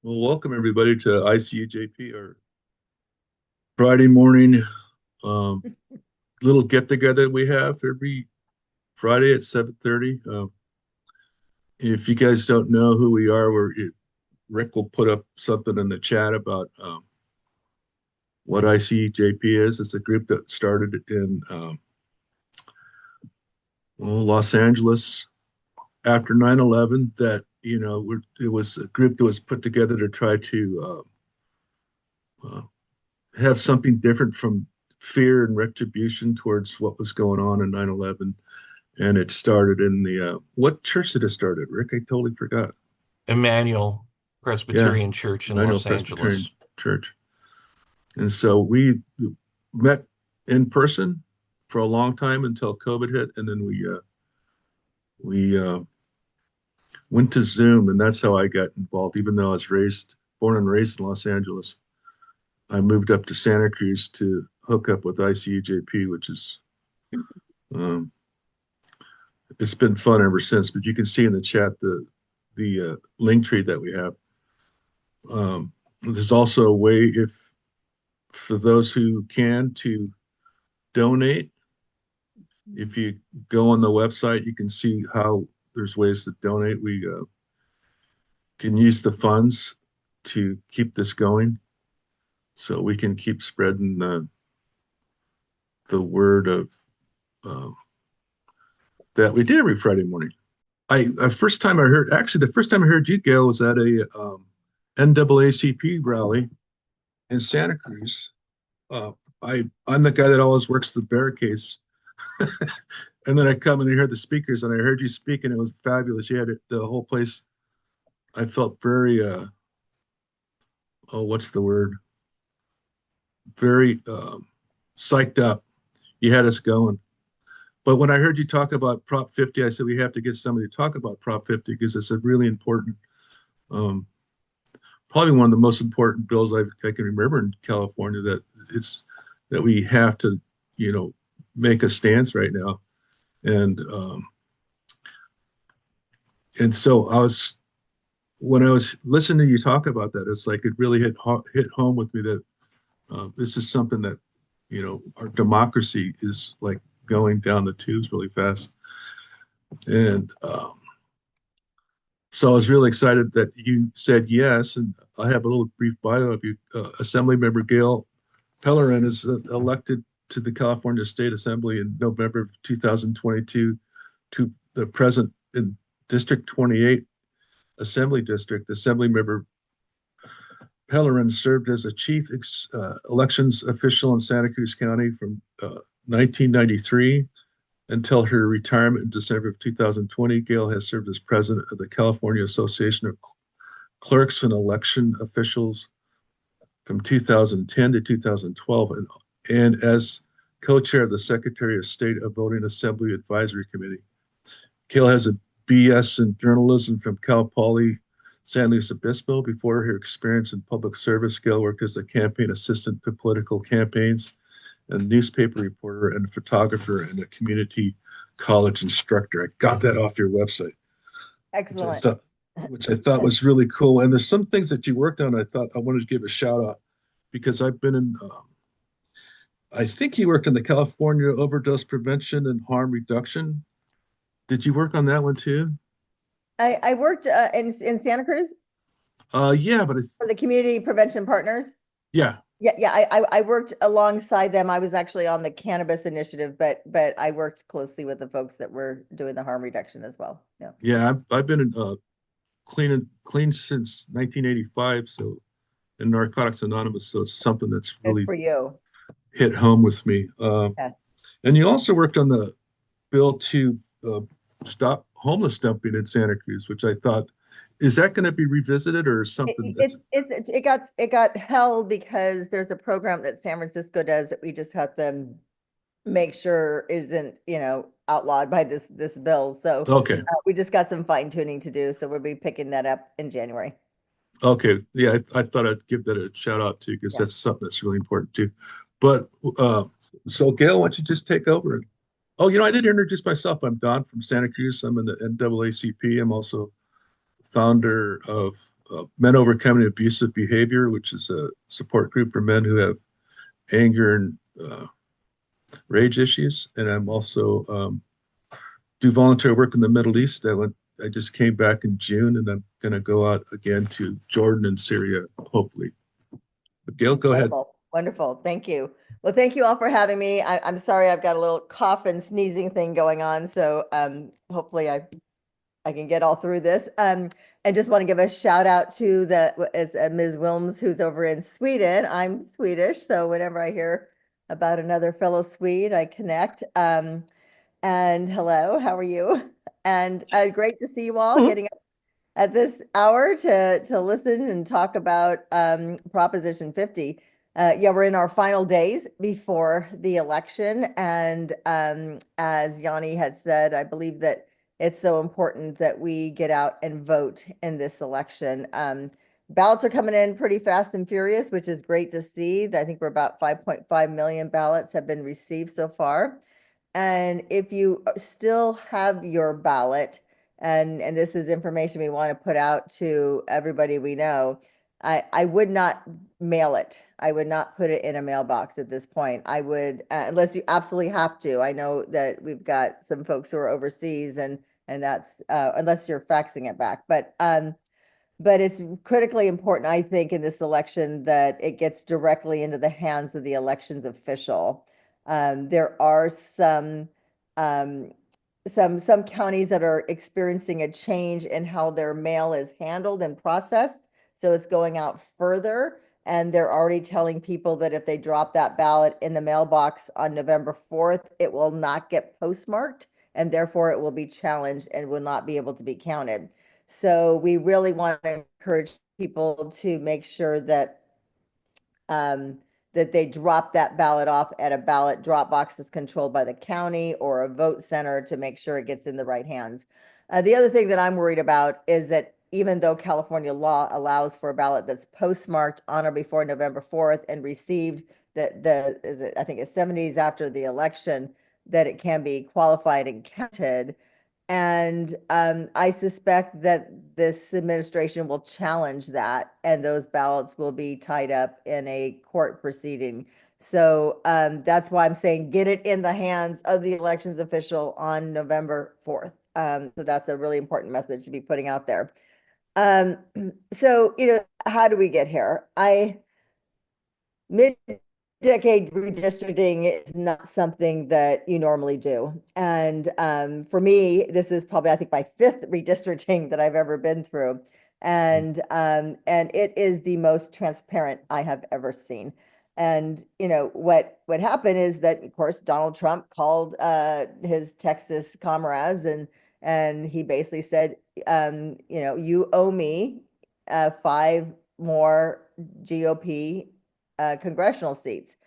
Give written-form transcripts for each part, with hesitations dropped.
Well, welcome everybody to ICUJP, our Friday morning um, little get together we have every Friday at 7:30. If you guys don't know who we are, Rick will put up something in the chat about what ICUJP is. It's a group that started in Los Angeles after 9/11. It was a group that was put together to try to have something different from fear and retribution towards what was going on in 9/11. And it started in what church did it start at, Rick? I totally forgot. Emmanuel Yeah, Presbyterian Church in Emmanuel Los Presbyterian Angeles. Church. And so we met in person for a long time until COVID hit, and then we went to Zoom, and that's how I got involved. Even though I was born and raised in Los Angeles, I moved up to Santa Cruz to hook up with ICUJP, which is um, it's been fun ever since. But you can see in the chat the link tree that we have. There's also a way, if for those who can, to donate. If you go on the website, you can see how there's ways to donate. We can use the funds to keep this going, so we can keep spreading the word of um, that we did every Friday morning. The first time I heard you, Gail, was at a NAACP rally in Santa Cruz. Uh, I'm the guy that always works the barricades, and then I come and I heard the speakers, and I heard you speak, and it was fabulous. You had the whole place. I felt very what's the word? Very psyched up. You had us going. But when I heard you talk about Prop 50, I said we have to get somebody to talk about Prop 50 because it's a really important, um, probably one of the most important bills I can remember in California. That we have to, make a stance right now. And and so when I was listening to you talk about that, it's like it really hit home with me that this is something that our democracy is like going down the tubes really fast. And so I was really excited that you said yes. And I have a little brief bio of you. Assemblymember Gail Pellerin is elected to the California State Assembly in November of 2022 to the present in District 28 Assembly District. Assemblymember Pellerin served as a chief elections official in Santa Cruz County from 1993 until her retirement in December of 2020. Gail has served as president of the California Association of Clerks and Election Officials from 2010 to 2012, and as co-chair of the Secretary of State of Voting Assembly Advisory Committee. Gail has a BS in journalism from Cal Poly San Luis Obispo. Before her experience in public service, Gail worked as a campaign assistant to political campaigns, a newspaper reporter, and a photographer, and a community college instructor. I got that off your website. Excellent. Which I thought was really cool. And there's some things that you worked on I thought I wanted to give a shout out because I've been in, I think you worked in the California Overdose Prevention and Harm Reduction. Did you work on that one too? I worked in Santa Cruz Yeah, but for the Community Prevention Partners. Yeah. I worked alongside them. I was actually on the cannabis initiative, but I worked closely with the folks that were doing the harm reduction as well. Yeah. Yeah, I've been in clean since 1985, so in Narcotics Anonymous, so it's something that's Good really for you. hit home with me. Yes. And you also worked on the bill to stop homeless dumping in Santa Cruz, which I thought, is that going to be revisited or something? It got held because there's a program that San Francisco does that we just have to make sure isn't, outlawed by this bill. So Okay. We just got some fine tuning to do. So we'll be picking that up in January. Okay. Yeah, I thought I'd give that a shout out too, because that's something that's really important too. But so Gail, why don't you just take over? Oh, I didn't introduce myself. I'm Don from Santa Cruz. I'm in the NAACP. I'm also founder of Men Overcoming Abusive Behavior, which is a support group for men who have anger and rage issues. And I'm also do voluntary work in the Middle East. I just came back in June, and I'm going to go out again to Jordan and Syria, hopefully. But Gail, go ahead. Wonderful. Wonderful. Thank you. Well, thank you all for having me. I'm sorry I've got a little cough and sneezing thing going on. So hopefully I can get all through this. And just want to give a shout out to Ms. Wilms, who's over in Sweden. I'm Swedish, so whenever I hear about another fellow Swede, I connect. And hello, how are you? And great to see you all getting up at this hour to listen and talk about Proposition 50. Yeah, we're in our final days before the election. And as Yanni had said, I believe that it's so important that we get out and vote in this election. Ballots are coming in pretty fast and furious, which is great to see. I think we're about 5.5 million ballots have been received so far. And if you still have your ballot, and this is information we want to put out to everybody we know, I would not mail it. I would not put it in a mailbox at this point. I would, unless you absolutely have to. I know that we've got some folks who are overseas, and that's unless you're faxing it back. But it's critically important, I think, in this election that it gets directly into the hands of the elections official. There are some counties that are experiencing a change in how their mail is handled and processed. So it's going out further, and they're already telling people that if they drop that ballot in the mailbox on November 4th, it will not get postmarked, and therefore it will be challenged and will not be able to be counted. So we really want to encourage people to make sure that that they drop that ballot off at a ballot drop box that's controlled by the county or a vote center to make sure it gets in the right hands. The other thing that I'm worried about is that even though California law allows for a ballot that's postmarked on or before November 4th and received I think it's 70s after the election, that it can be qualified and counted. And I suspect that this administration will challenge that, and those ballots will be tied up in a court proceeding. So that's why I'm saying get it in the hands of the elections official on November 4th. So that's a really important message to be putting out there. So, how do we get here? Mid-decade redistricting is not something that you normally do. And for me, this is probably, I think, my 5th redistricting that I've ever been through. And it is the most transparent I have ever seen. And, what happened is that, of course, Donald Trump called his Texas comrades, and he basically said, you owe me 5 more GOP congressional seats.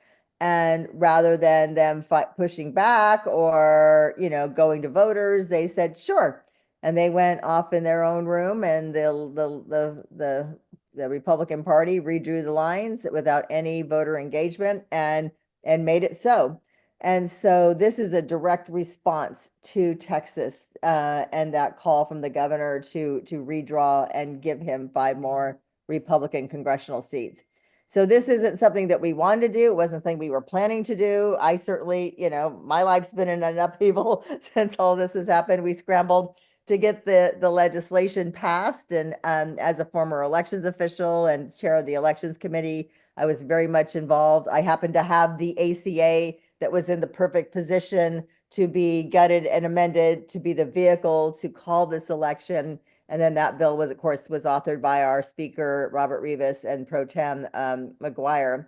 And rather than them pushing back or, going to voters, they said, sure. And they went off in their own room, and the Republican Party redrew the lines without any voter engagement and made it so. And so this is a direct response to Texas and that call from the governor to redraw and give him 5 more Republican congressional seats. So this isn't something that we wanted to do. It wasn't something we were planning to do. I certainly, my life's been in an upheaval since all this has happened. We scrambled to get the legislation passed. And as a former elections official and chair of the elections committee, I was very much involved. I happened to have the ACA that was in the perfect position to be gutted and amended to be the vehicle to call this election. And then that bill was, of course, was authored by our speaker, Robert Rivas, and Pro Tem McGuire.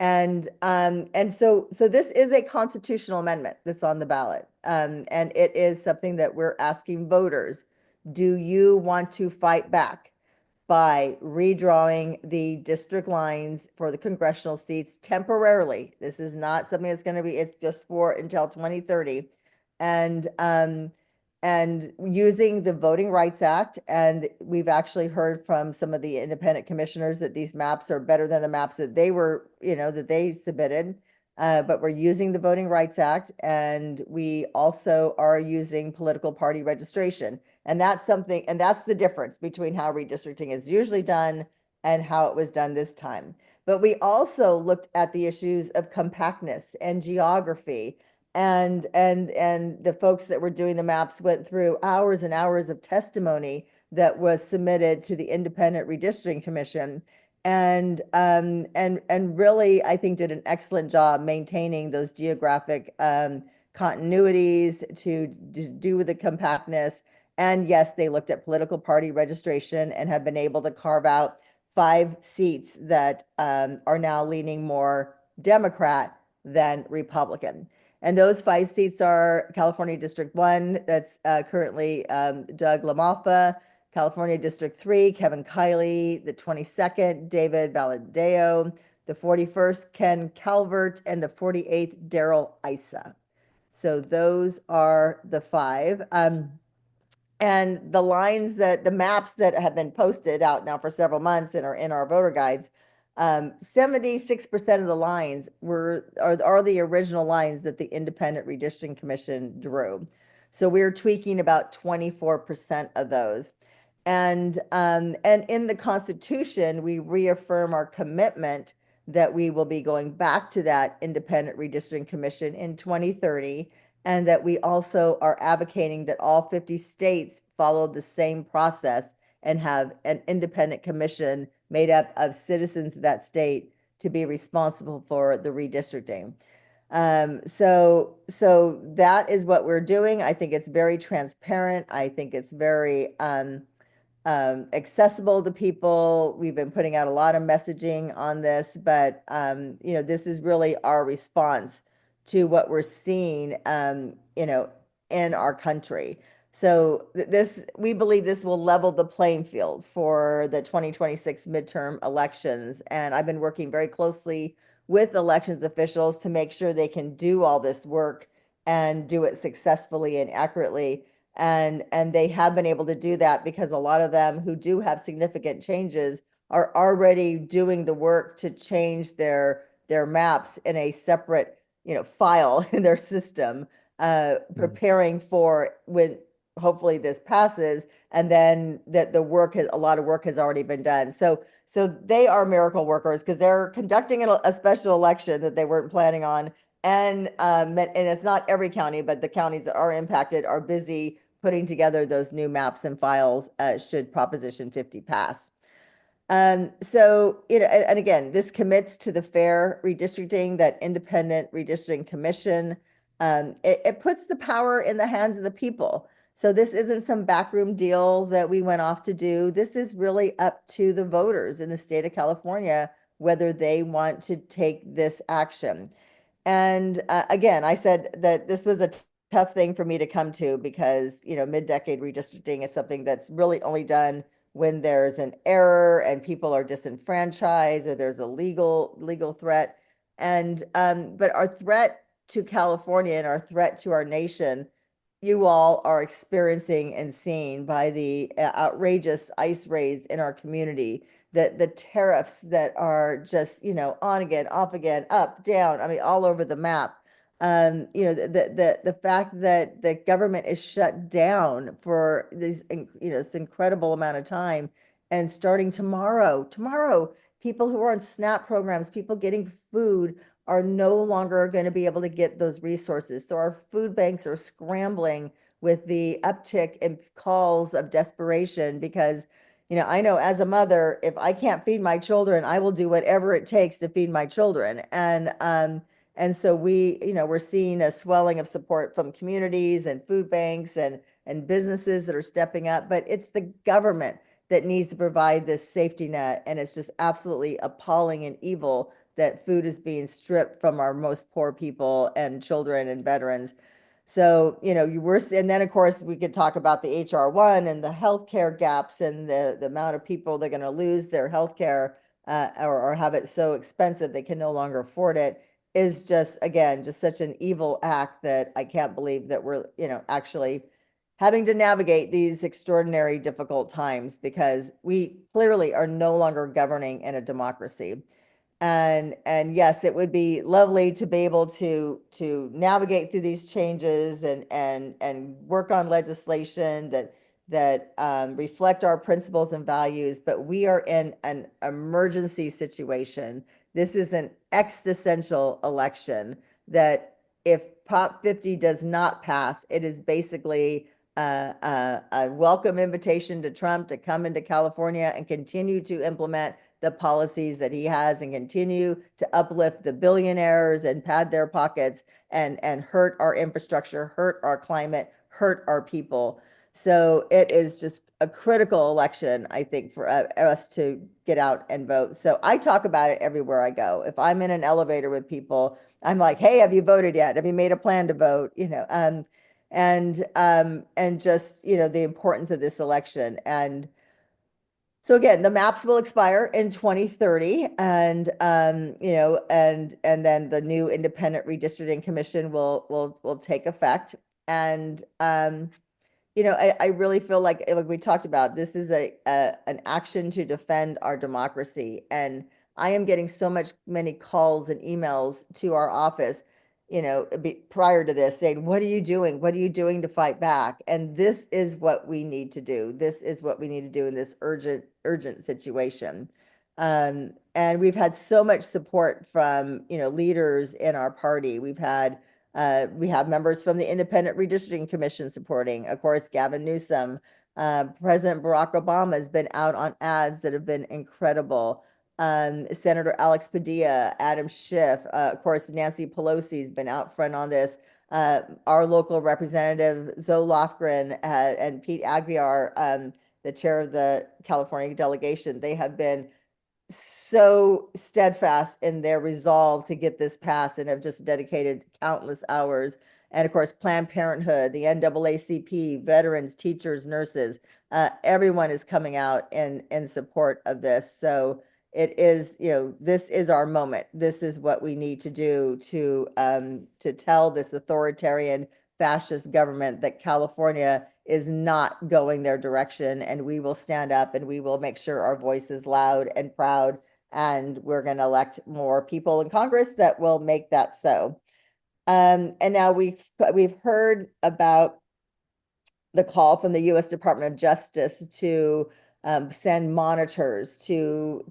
And so this is a constitutional amendment that's on the ballot. And it is something that we're asking voters. Do you want to fight back by redrawing the district lines for the congressional seats temporarily? This is not something that's going to be, it's just for until 2030. And using the Voting Rights Act. And we've actually heard from some of the independent commissioners that these maps are better than the maps that they were, that they submitted. But we're using the Voting Rights Act, and we also are using political party registration. And that's something, and that's the difference between how redistricting is usually done and how it was done this time. But we also looked at the issues of compactness and geography, and the folks that were doing the maps went through hours and hours of testimony that was submitted to the Independent Redistricting Commission, and really, I think, did an excellent job maintaining those geographic continuities to do with the compactness. And yes, they looked at political party registration and have been able to carve out 5 seats that are now leaning more Democrat than Republican. And those 5 seats are California District 1, that's currently Doug LaMalfa; California District 3, Kevin Kiley; the 22nd, David Valadao; the 41st, Ken Calvert; and the 48th, Daryl Issa. So those are the 5. And the lines that the maps that have been posted out now for several months and are in our voter guides, 76% of the lines are the original lines that the Independent Redistricting Commission drew. So we're tweaking about 24% of those. And in the Constitution, we reaffirm our commitment that we will be going back to that Independent Redistricting Commission in 2030, and that we also are advocating that all 50 states follow the same process and have an independent commission made up of citizens of that state to be responsible for the redistricting. So that is what we're doing. I think it's very transparent. I think it's very accessible to people. We've been putting out a lot of messaging on this, but this is really our response to what we're seeing, in our country. So we believe this will level the playing field for the 2026 midterm elections. And I've been working very closely with elections officials to make sure they can do all this work and do it successfully and accurately. And they have been able to do that because a lot of them who do have significant changes are already doing the work to change their maps in a separate file in their system, preparing for when hopefully this passes, and then that a lot of work has already been done. So they are miracle workers because they're conducting a special election that they weren't planning on. And it's not every county, but the counties that are impacted are busy putting together those new maps and files should Proposition 50 pass. So, and again, this commits to the fair redistricting, that Independent Redistricting Commission. It puts the power in the hands of the people. So this isn't some backroom deal that we went off to do. This is really up to the voters in the state of California, whether they want to take this action. And again, I said that this was a tough thing for me to come to because, mid-decade redistricting is something that's really only done when there's an error and people are disenfranchised or there's a legal threat. And but our threat to California and our threat to our nation, you all are experiencing and seeing by the outrageous ICE raids in our community, the tariffs that are just, on again, off again, up, down, I mean, all over the map. The fact that the government is shut down for this incredible amount of time, and starting tomorrow, people who are on SNAP programs, people getting food, are no longer going to be able to get those resources. So our food banks are scrambling with the uptick in calls of desperation because, I know as a mother, if I can't feed my children, I will do whatever it takes to feed my children. And so we're seeing a swelling of support from communities and food banks and businesses that are stepping up, but it's the government that needs to provide this safety net. And it's just absolutely appalling and evil that food is being stripped from our most poor people and children and veterans. So, and then of course we could talk about the HR1 and the healthcare gaps and the amount of people that are going to lose their healthcare or have it so expensive they can no longer afford it, is just, again, just such an evil act that I can't believe that we're, actually having to navigate these extraordinary difficult times, because we clearly are no longer governing in a democracy. And yes, it would be lovely to be able to navigate through these changes and work on legislation that that reflect our principles and values, but we are in an emergency situation. This is an existential election that if Prop 50 does not pass, it is basically a welcome invitation to Trump to come into California and continue to implement the policies that he has and continue to uplift the billionaires and pad their pockets and hurt our infrastructure, hurt our climate, hurt our people. So it is just a critical election, I think, for us to get out and vote. So I talk about it everywhere I go. If I'm in an elevator with people, I'm like, hey, have you voted yet? Have you made a plan to vote? And just, the importance of this election. And so again, the maps will expire in 2030 and, and then the new independent redistricting commission will take effect. And, I really feel like we talked about, this is an action to defend our democracy. And I am getting many calls and emails to our office, prior to this saying, what are you doing? What are you doing to fight back? And this is what we need to do. This is what we need to do in this urgent situation. And we've had so much support from, leaders in our party. We have members from the Independent Redistricting Commission supporting, of course, Gavin Newsom. President Barack Obama has been out on ads that have been incredible. Senator Alex Padilla, Adam Schiff, of course, Nancy Pelosi's been out front on this. Our local representative, Zoe Lofgren, and Pete Aguiar, the chair of the California delegation, they have been so steadfast in their resolve to get this passed and have just dedicated countless hours. And of course, Planned Parenthood, the NAACP, veterans, teachers, nurses, everyone is coming out in support of this. So it is, this is our moment. This is what we need to do to tell this authoritarian fascist government that California is not going their direction, and we will stand up and we will make sure our voice is loud and proud, and we're going to elect more people in Congress that will make that so. And now we've heard about the call from the U.S. Department of Justice to send monitors to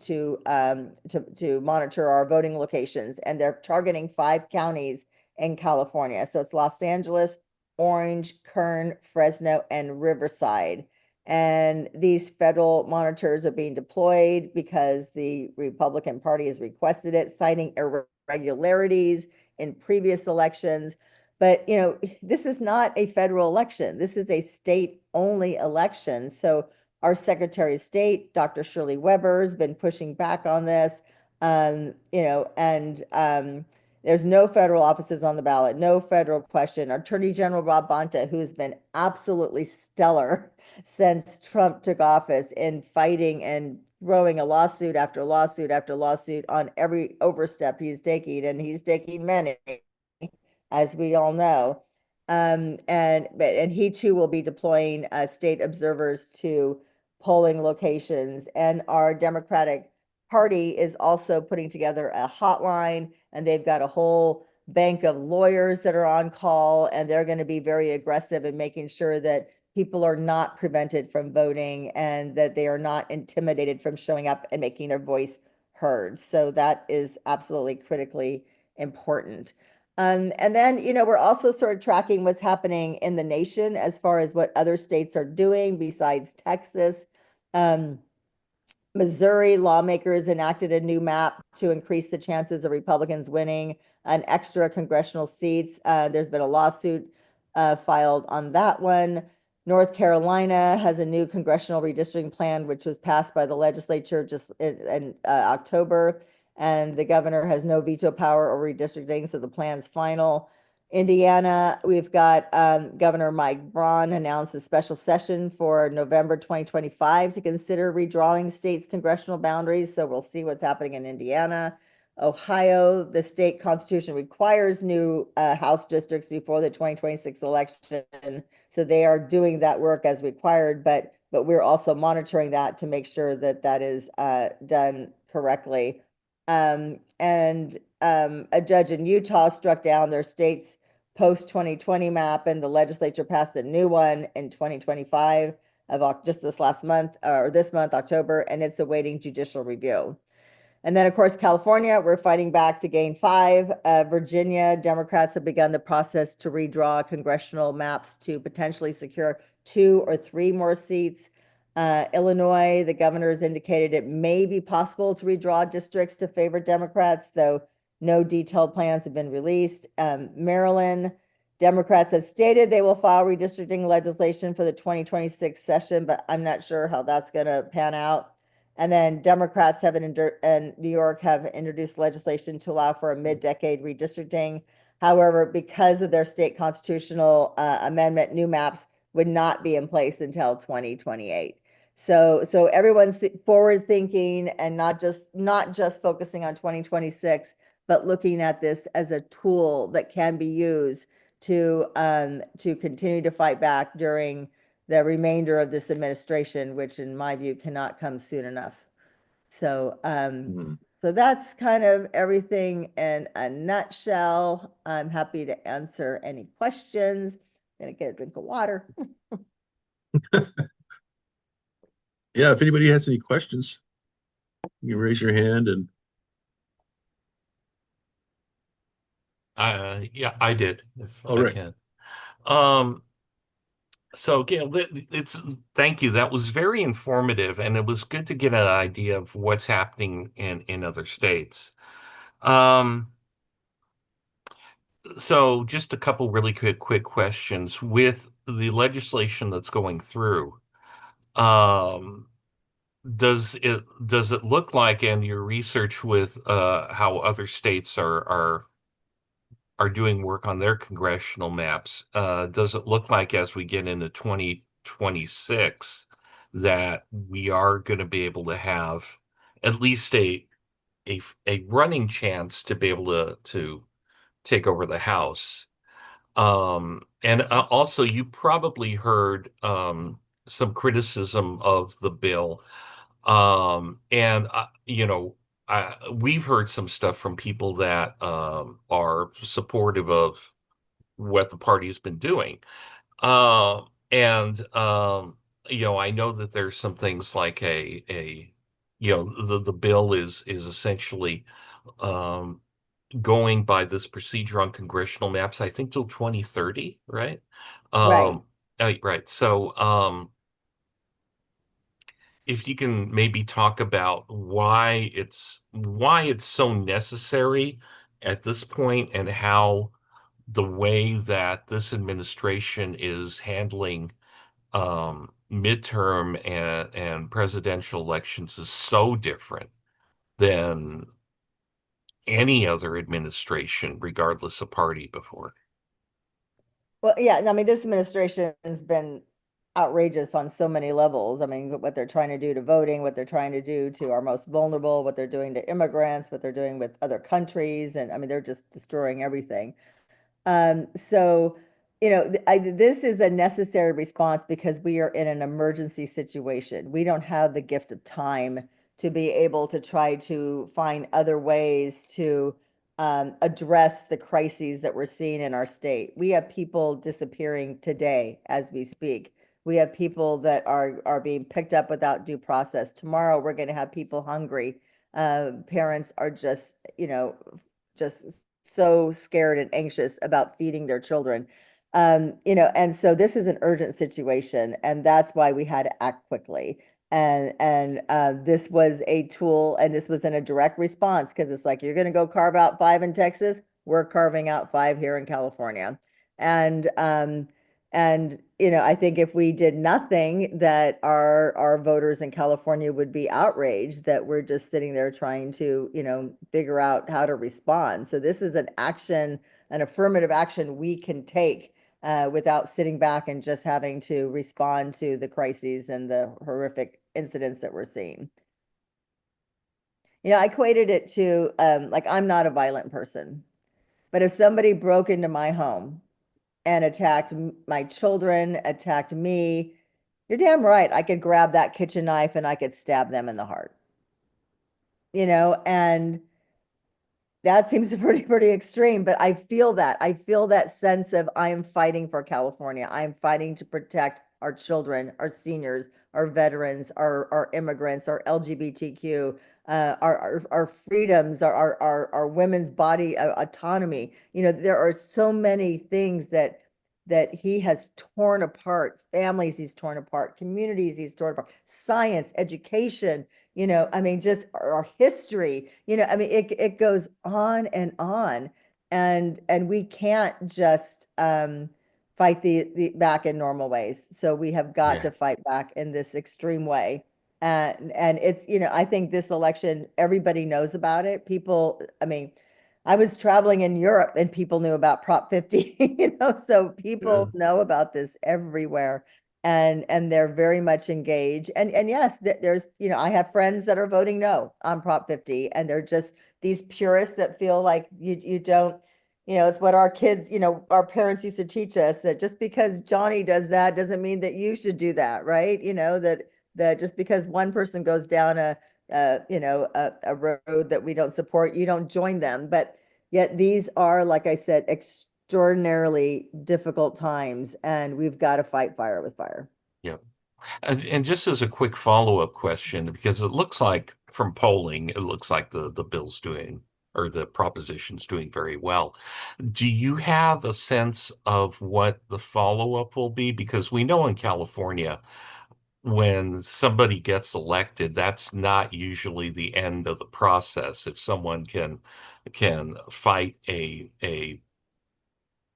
monitor our voting locations, and they're targeting 5 counties in California. So it's Los Angeles, Orange, Kern, Fresno, and Riverside. And these federal monitors are being deployed because the Republican Party has requested it, citing irregularities in previous elections. But, this is not a federal election. This is a state-only election. So our Secretary of State, Dr. Shirley Weber, has been pushing back on this. There's no federal offices on the ballot, no federal question. Our Attorney General Rob Bonta, who has been absolutely stellar since Trump took office in fighting and throwing a lawsuit after lawsuit after lawsuit on every overstep he's taking, and he's taking many, as we all know. And he too will be deploying state observers to polling locations. And our Democratic Party is also putting together a hotline, and they've got a whole bank of lawyers that are on call, and they're going to be very aggressive in making sure that people are not prevented from voting and that they are not intimidated from showing up and making their voice heard. So that is absolutely critically important. And then, we're also sort of tracking what's happening in the nation as far as what other states are doing besides Texas. Missouri lawmakers enacted a new map to increase the chances of Republicans winning an extra congressional seats. There's been a lawsuit filed on that one. North Carolina has a new congressional redistricting plan, which was passed by the legislature just in October, and the governor has no veto power over redistricting, so the plan's final. Indiana, we've got Governor Mike Braun announced a special session for November 2025 to consider redrawing states' congressional boundaries. So we'll see what's happening in Indiana. Ohio, the state constitution requires new House districts before the 2026 election. So they are doing that work as required, but we're also monitoring that to make sure that that is done correctly. And a judge in Utah struck down their state's post-2020 map, and the legislature passed a new one in 2025. just this last month, or this month, October, and it's awaiting judicial review. And then, of course, California, we're fighting back to gain 5. Virginia, Democrats have begun the process to redraw congressional maps to potentially secure 2 or 3 more seats. Illinois, the governor has indicated it may be possible to redraw districts to favor Democrats, though no detailed plans have been released. Maryland, Democrats have stated they will file redistricting legislation for the 2026 session, but I'm not sure how that's going to pan out. And then Democrats and New York have introduced legislation to allow for a mid-decade redistricting. However, because of their state constitutional amendment, new maps would not be in place until 2028. So everyone's forward thinking and not just focusing on 2026, but looking at this as a tool that can be used to continue to fight back during the remainder of this administration, which in my view cannot come soon enough. So, so that's kind of everything in a nutshell. I'm happy to answer any questions. I'm gonna get a drink of water. Yeah, if anybody has any questions, you can raise your hand and Yeah, I did, if all I right. can. So Gail, thank you. That was very informative, and it was good to get an idea of what's happening in other states. So just a couple really quick questions. With the legislation that's going through, um, does it look like, in your research with how other states are doing work on their congressional maps, does it look like as we get into 2026 that we are going to be able to have at least a running chance to be able to take over the House? And also, you probably heard some criticism of the bill. And we've heard some stuff from people that are supportive of what the party's been doing. And I know that there's some things like the bill is essentially um going by this procedure on congressional maps, I think till 2030, right? Right. Right. So if you can maybe talk about why it's so necessary at this point, and how the way that this administration is handling midterm and presidential elections is so different than any other administration, regardless of party, before. Well, yeah, I mean, this administration has been outrageous on so many levels. I mean, what they're trying to do to voting, what they're trying to do to our most vulnerable, what they're doing to immigrants, what they're doing with other countries. And I mean, they're just destroying everything. So, this is a necessary response because we are in an emergency situation. We don't have the gift of time to be able to try to find other ways to address the crises that we're seeing in our state. We have people disappearing today as we speak. We have people that are being picked up without due process. Tomorrow, we're going to have people hungry. Parents are just so scared and anxious about feeding their children. And so this is an urgent situation, and that's why we had to act quickly. And this was a tool, and this was in a direct response, because it's like, you're going to go carve out 5 in Texas, we're carving out 5 here in California. And I think if we did nothing, that our voters in California would be outraged that we're just sitting there trying to, figure out how to respond. So this is an affirmative action we can take without sitting back and just having to respond to the crises and the horrific incidents that we're seeing. I equated it to like, I'm not a violent person, but if somebody broke into my home and attacked my children, attacked me, you're damn right, I could grab that kitchen knife and I could stab them in the heart. And that seems pretty extreme, but I feel that sense of, I am fighting for California. I am fighting to protect our children, our seniors, our veterans, our immigrants, our LGBTQ, our freedoms, our women's body autonomy. You know, there are so many things that he has torn apart, families he's torn apart, communities he's torn apart, science, education, you know, I mean, just our history, you know, I mean, it goes on and on. And we can't just fight the back in normal ways. So we have got to fight back in this extreme way. And it's, you know, I think this election, everybody knows about it. People, I mean, I was traveling in Europe and people knew about Prop 50, you know, so people know about this everywhere, and they're very much engaged. And yes, there's, you know, I have friends that are voting no on Prop 50, and they're just these purists that feel like you don't, you know, it's what our kids, you know, our parents used to teach us, that just because Johnny does that doesn't mean that you should do that, right? You know, that just because one person goes down you know, a road that we don't support, you don't join them. But yet these are, like I said, extraordinarily difficult times, and we've got to fight fire with fire. Yeah. And just as a quick follow-up question, because it looks like from polling, it looks like the bill's doing, or the proposition's doing very well. Do you have a sense of what the follow-up will be? Because we know in California, when somebody gets elected, that's not usually the end of the process. If someone can fight an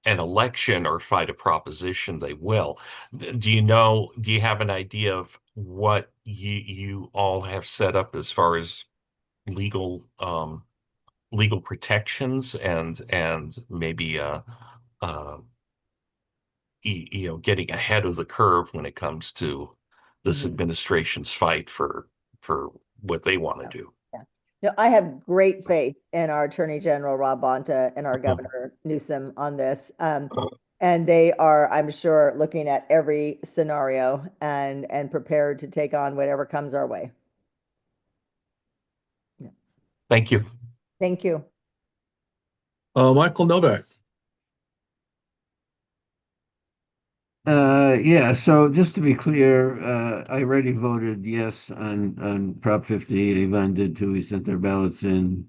election or fight a proposition, they will. Do you have an idea of what you all have set up as far as legal legal protections and maybe uh you know, getting ahead of the curve when it comes to this administration's fight for what they want to do? Yeah. No, I have great faith in our Attorney General Rob Bonta and our Governor Newsom on this. And they are, I'm sure, looking at every scenario and prepared to take on whatever comes our way. Yeah. Thank you. Thank you. Michael Novak. Yeah, so just to be clear, I already voted yes on Prop 50. Avon did too. We sent their ballots in.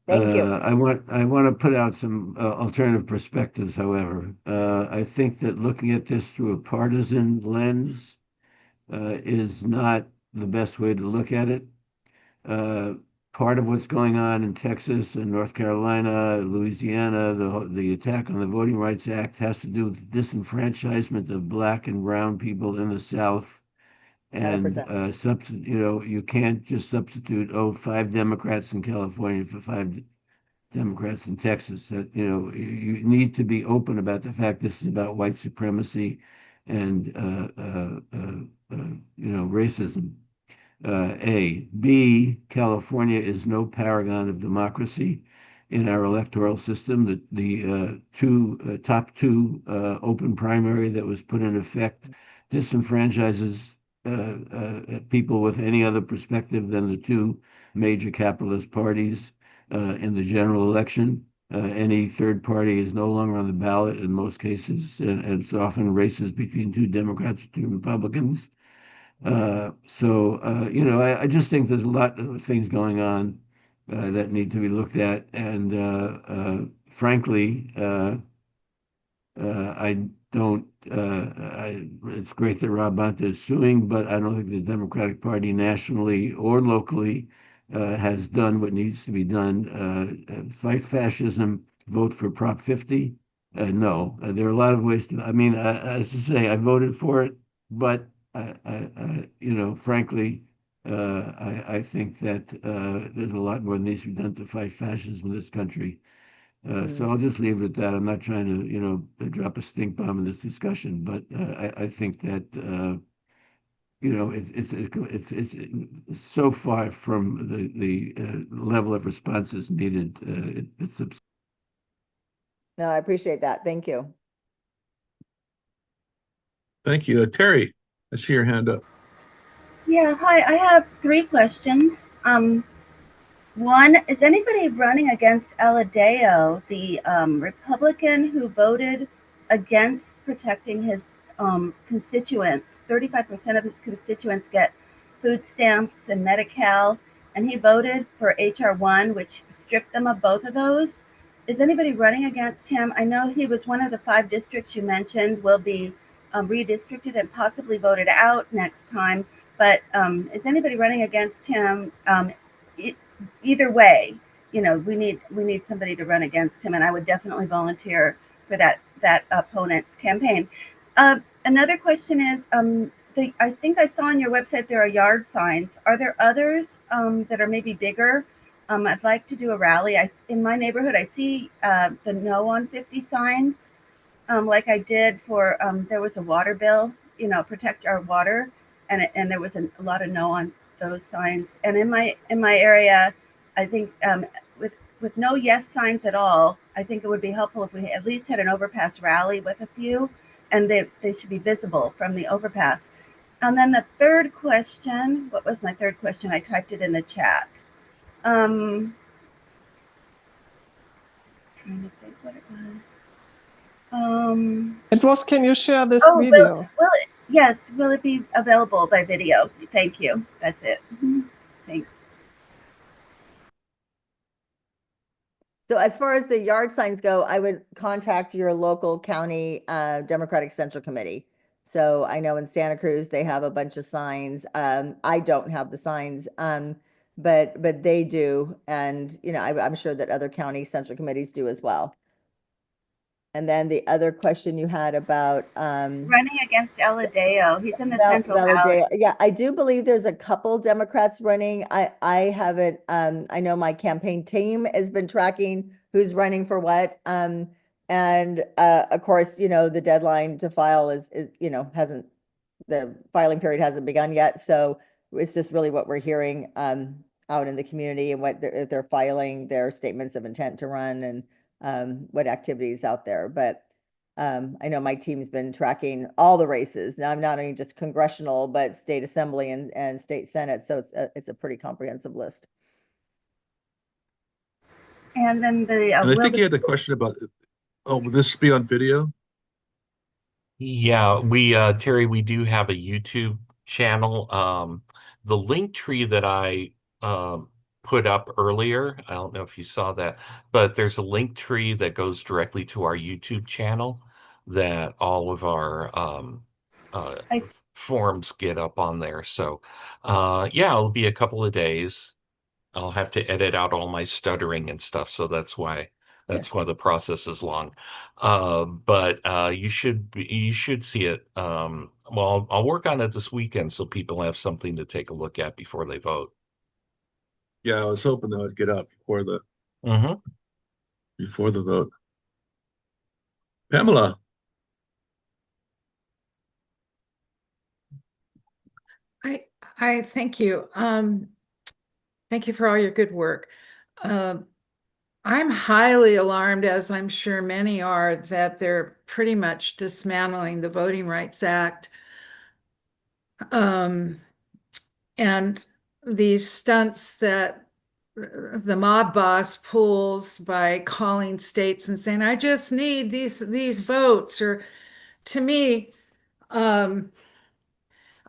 Thank you. I want to put out some alternative perspectives, however. I think that looking at this through a partisan lens is not the best way to look at it. Uh, Part of what's going on in Texas and North Carolina, Louisiana, the attack on the Voting Rights Act has to do with disenfranchisement of black and brown people in the South. And 100%. you know, you can't just substitute 5 Democrats in California for 5 Democrats in Texas. That, you know, you need to be open about the fact this is about white supremacy and you know, racism. A. B. California is no paragon of democracy in our electoral system. The top two open primary that was put in effect disenfranchises people with any other perspective than the two major capitalist parties in the general election. Any third party is no longer on the ballot in most cases, and it's often races between two Democrats or two Republicans. You know, I just think there's a lot of things going on that need to be looked at. And frankly, I don't, it's great that Rob Bonta is suing, but I don't think the Democratic Party nationally or locally has done what needs to be done. Fight fascism, vote for Prop 50. No, there are a lot of ways to, I mean, as I say, I voted for it, but you know, frankly, I think that there's a lot more that needs to be done to fight fascism in this country. So I'll just leave it at that. I'm not trying to, you know, drop a stink bomb in this discussion, but I think that you know, it's so far from the level of responses needed. It's No, I appreciate that. Thank you. Thank you. Terry, I see your hand up. Yeah, hi. I have 3 questions. One, is anybody running against Aladeo, the Republican who voted against protecting his constituents, 35% of his constituents get food stamps and Medi-Cal, and he voted for HR1, which stripped them of both of those. Is anybody running against him? I know he was one of the 5 districts you mentioned will be redistricted and possibly voted out next time. But is anybody running against him? Either way, you know, we need somebody to run against him, and I would definitely volunteer for that opponent's campaign. Another question is, I think I saw on your website there are yard signs. Are there others that are maybe bigger? I'd like to do a rally. In my neighborhood, I see the No on 50 signs, like I did for, there was a water bill, you know, protect our water, and there was a lot of no on those signs. And in my area, I think with no yes signs at all, I think it would be helpful if we at least had an overpass rally with a few, and they should be visible from the overpass. And then the third question, what was my third question? I typed it in the chat. Trying to think what it was. It was, can you share this Oh, video? yes, will it be available by video? Thank you. That's it. Thanks. So as far as the yard signs go, I would contact your local county Democratic Central Committee. So I know in Santa Cruz, they have a bunch of signs. I don't have the signs, but they do. And, you know, I'm sure that other county central committees do as well. And then the other question you had about running against Aladeo. He's in the Central Valley. Yeah, I do believe there's a couple Democrats running. I haven't, I know my campaign team has been tracking who's running for what. And of course, you know, the deadline to file is you know, the filing period hasn't begun yet. So it's just really what we're hearing out in the community and what they're filing their statements of intent to run and what activities out there. But I know my team's been tracking all the races. Now I'm not only just congressional, but state assembly and state senate. So it's a pretty comprehensive list. And then And I think you had the question about, oh, will this be on video? Yeah, Terry, we do have a YouTube channel. The link tree that I put up earlier, I don't know if you saw that, but there's a link tree that goes directly to our YouTube channel that all of our forms get up on there. So yeah, it'll be a couple of days. I'll have to edit out all my stuttering and stuff, so that's why the process is long. But you should see it. Well, I'll work on it this weekend so people have something to take a look at before they vote. Yeah, I was hoping that would get out before the vote. Pamela. I thank you. Thank you for all your good work. I'm highly alarmed, as I'm sure many are, that they're pretty much dismantling the Voting Rights Act. And these stunts that the mob boss pulls by calling states and saying, I just need these votes, or to me, I'm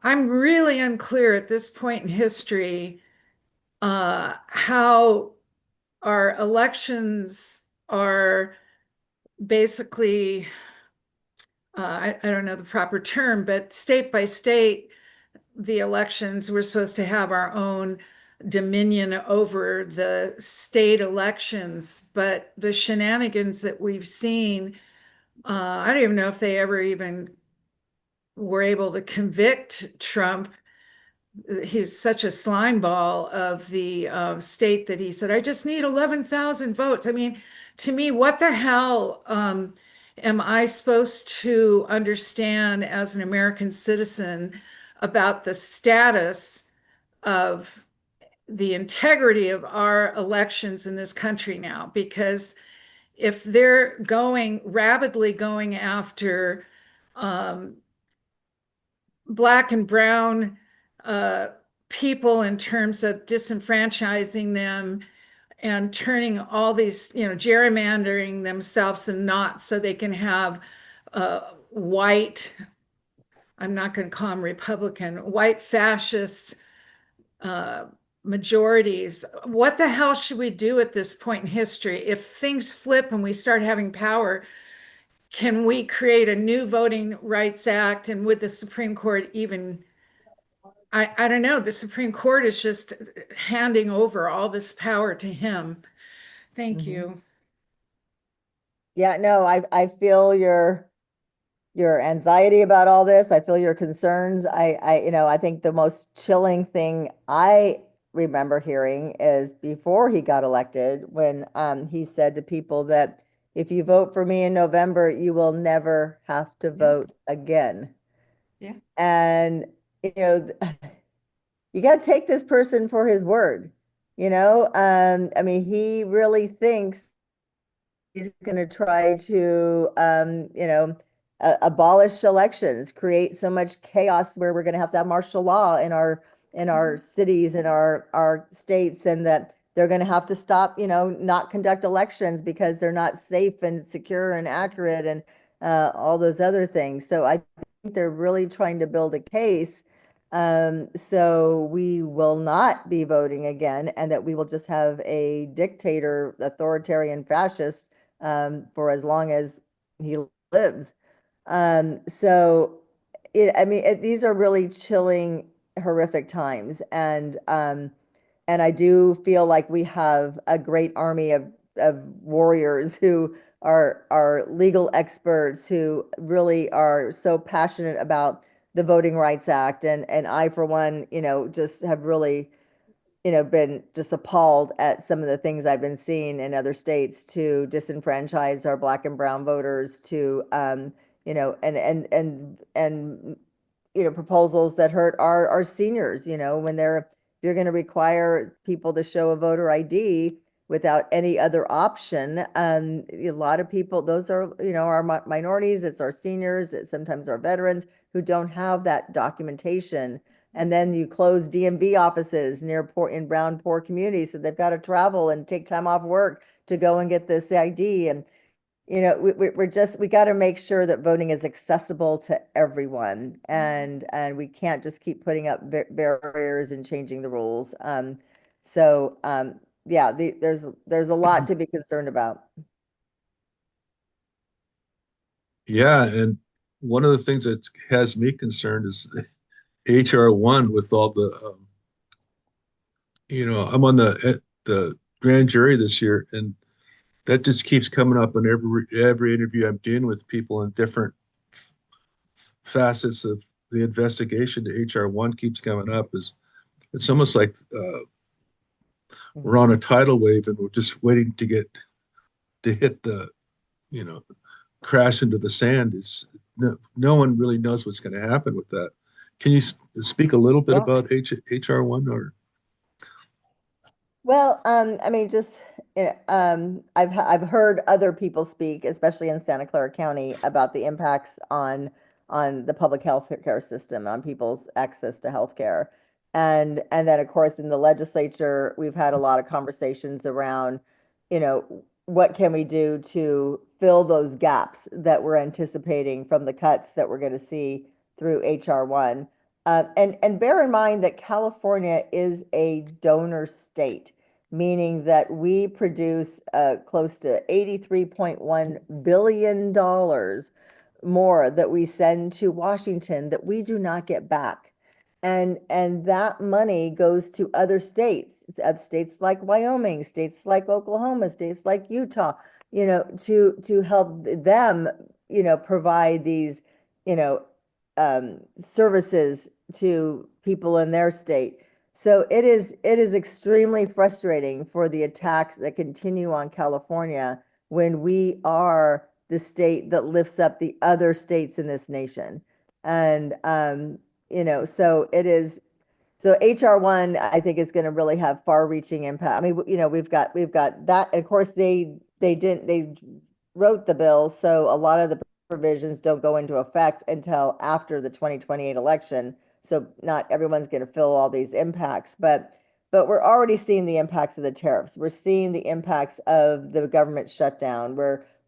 really unclear at this point in history how our elections are basically, I don't know the proper term, but state by state, the elections, we're supposed to have our own dominion over the state elections, but the shenanigans that we've seen, I don't even know if they ever even were able to convict Trump. He's such a slime ball of the state that he said, I just need 11,000 votes. I mean, to me, what the hell am I supposed to understand as an American citizen about the status of the integrity of our elections in this country now? Because if they're rapidly going after Black and brown people in terms of disenfranchising them and turning all these, gerrymandering themselves in knots so they can have white I'm not going to call them Republican, white fascist majorities. What the hell should we do at this point in history? If things flip and we start having power, can we create a new Voting Rights Act? And would the Supreme Court even, I don't know, the Supreme Court is just handing over all this power to him. Thank you. Yeah, no, I feel your anxiety about all this. I feel your concerns. I think the most chilling thing I remember hearing is before he got elected, when he said to people that if you vote for me in November, you will never have to vote again. Yeah. And you know, you got to take this person for his word. I mean, he really thinks he's going to try to, abolish elections, create so much chaos where we're going to have martial law in our cities, in our states, and that they're going to have to stop, not conduct elections because they're not safe and secure and accurate and all those other things. So I think they're really trying to build a case. So we will not be voting again, and that we will just have a dictator, authoritarian fascist for as long as he lives. So these are really chilling, horrific times. And I do feel like we have a great army of warriors who are legal experts who really are so passionate about the Voting Rights Act. And I, for one, just have really been just appalled at some of the things I've been seeing in other states to disenfranchise our Black and brown voters, to proposals that hurt our seniors. When you're going to require people to show a voter ID without any other option. A lot of people, those are our minorities. It's our seniors. It's sometimes our veterans who don't have that documentation. And then you close DMV offices near in brown poor communities, so they've got to travel and take time off work to go and get this ID. And we got to make sure that voting is accessible to everyone, and we can't just keep putting up barriers and changing the rules. Yeah, there's a lot to be concerned about. Yeah, and one of the things that has me concerned is HR1 with all the, I'm on the grand jury this year, and that just keeps coming up in every interview I'm doing with people in different facets of the investigation. The HR1 keeps coming up. It's almost like we're on a tidal wave and we're just waiting to hit the, crash into the sand. No one really knows what's going to happen with that. Can you speak a little bit about HR1 or? Well, just I've heard other people speak, especially in Santa Clara County, about the impacts on the public health care system, on people's access to health care. And then, of course, in the legislature, we've had a lot of conversations around, what can we do to fill those gaps that we're anticipating from the cuts that we're going to see through HR1. And bear in mind that California is a donor state, meaning that we produce close to $83.1 billion more that we send to Washington that we do not get back. And that money goes to other states like Wyoming, states like Oklahoma, states like Utah, to help them, provide these, services to people in their state. So it is extremely frustrating for the attacks that continue on California when we are the state that lifts up the other states in this nation. And so it is. So HR1, I think, is going to really have far-reaching impact. I mean, we've got that. And of course, they wrote the bill, so a lot of the provisions don't go into effect until after the 2028 election. So not everyone's going to feel all these impacts, but we're already seeing the impacts of the tariffs. We're seeing the impacts of the government shutdown.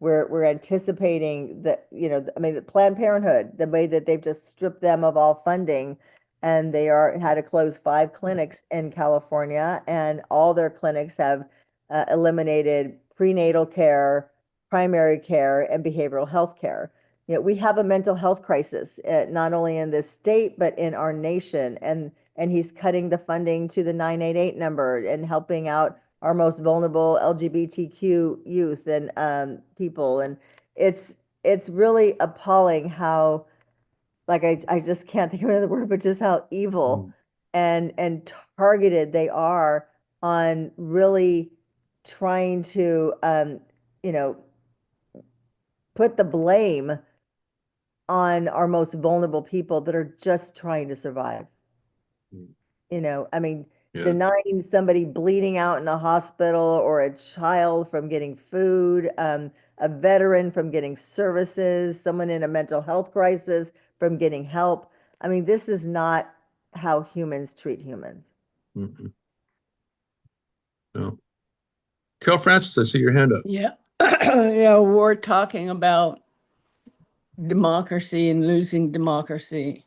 we're anticipating that, I mean, the Planned Parenthood, the way that they've just stripped them of all funding, and they had to close 5 clinics in California, and all their clinics have eliminated prenatal care, primary care, and behavioral health care. We have a mental health crisis, not only in this state, but in our nation. And he's cutting the funding to the 988 number and helping out our most vulnerable LGBTQ youth and people. And it's really appalling how, like, I just can't think of another word, but just how evil and targeted they are on really trying to, put the blame on our most vulnerable people that are just trying to survive. I mean, Yeah. denying somebody bleeding out in a hospital, or a child from getting food, a veteran from getting services, someone in a mental health crisis from getting help. I mean, this is not how humans treat humans. Mhm. No. Carol Francis, I see your hand up. Yeah. Yeah, we're talking about democracy and losing democracy.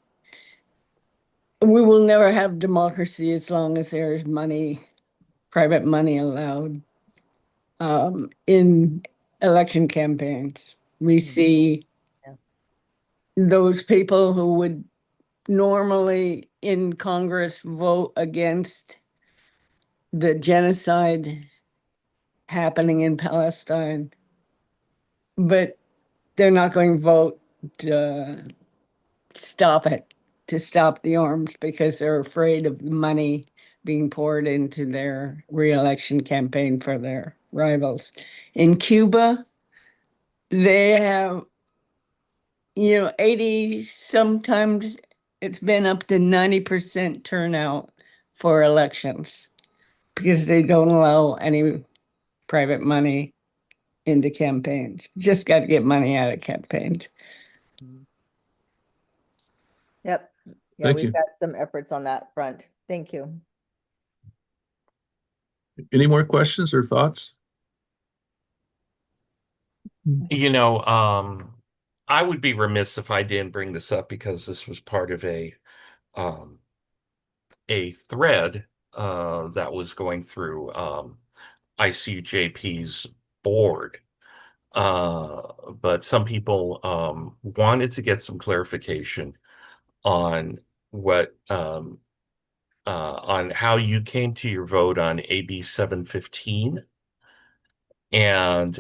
We will never have democracy as long as there's money, private money allowed in election campaigns. We see Yeah. those people who would normally in Congress vote against the genocide happening in Palestine, but they're not going to vote to stop it, to stop the arms, because they're afraid of the money being poured into their re-election campaign for their rivals. In Cuba, they have, 80, sometimes it's been up to 90% turnout for elections because they don't allow any private money into campaigns. Just got to get money out of campaigns. Yep. Yeah, Thank we've you. got some efforts on that front. Thank you. Any more questions or thoughts? I would be remiss if I didn't bring this up because this was part of a thread that was going through ICUJP's board. But some people wanted to get some clarification on what on how you came to your vote on AB 715. And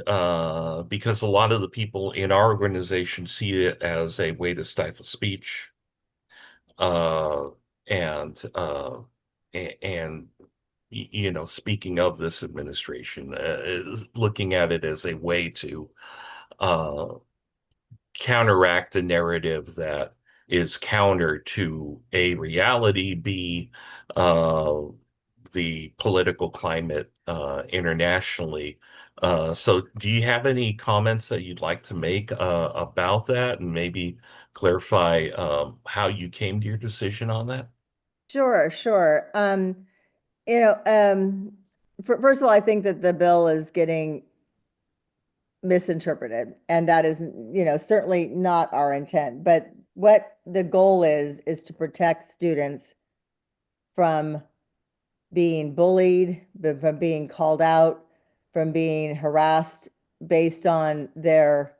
because a lot of the people in our organization see it as a way to stifle speech, and speaking of this administration, is looking at it as a way to uh, counteract a narrative that is counter to A, reality, B, the political climate internationally. So do you have any comments that you'd like to make about that, and maybe clarify how you came to your decision on that? Sure, sure. First of all, I think that the bill is getting misinterpreted, and that is, certainly not our intent. But what the goal is to protect students from being bullied, from being called out, from being harassed based on their,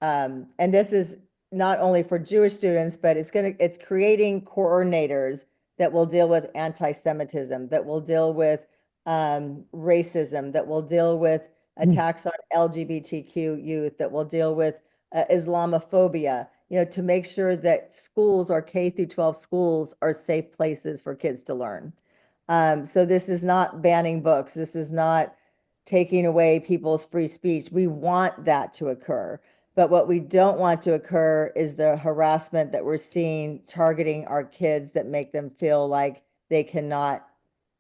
and this is not only for Jewish students, but it's creating coordinators that will deal with anti-Semitism, that will deal with racism, that will deal with attacks on LGBTQ youth, that will deal with Islamophobia, to make sure that schools, or K through 12 schools, are safe places for kids to learn. So this is not banning books. This is not taking away people's free speech. We want that to occur. But what we don't want to occur is the harassment that we're seeing targeting our kids, that make them feel like they cannot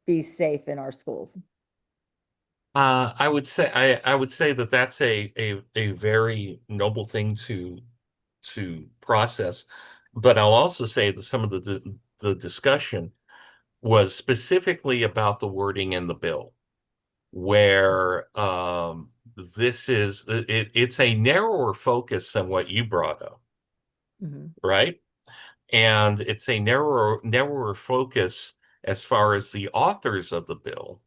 be safe in our schools. I would say that that's a very noble thing to process, but I'll also say that some of the discussion was specifically about the wording in the bill, where this is it's a narrower focus than what you brought up, Mhm. right? And it's a narrower focus as far as the authors of the bill.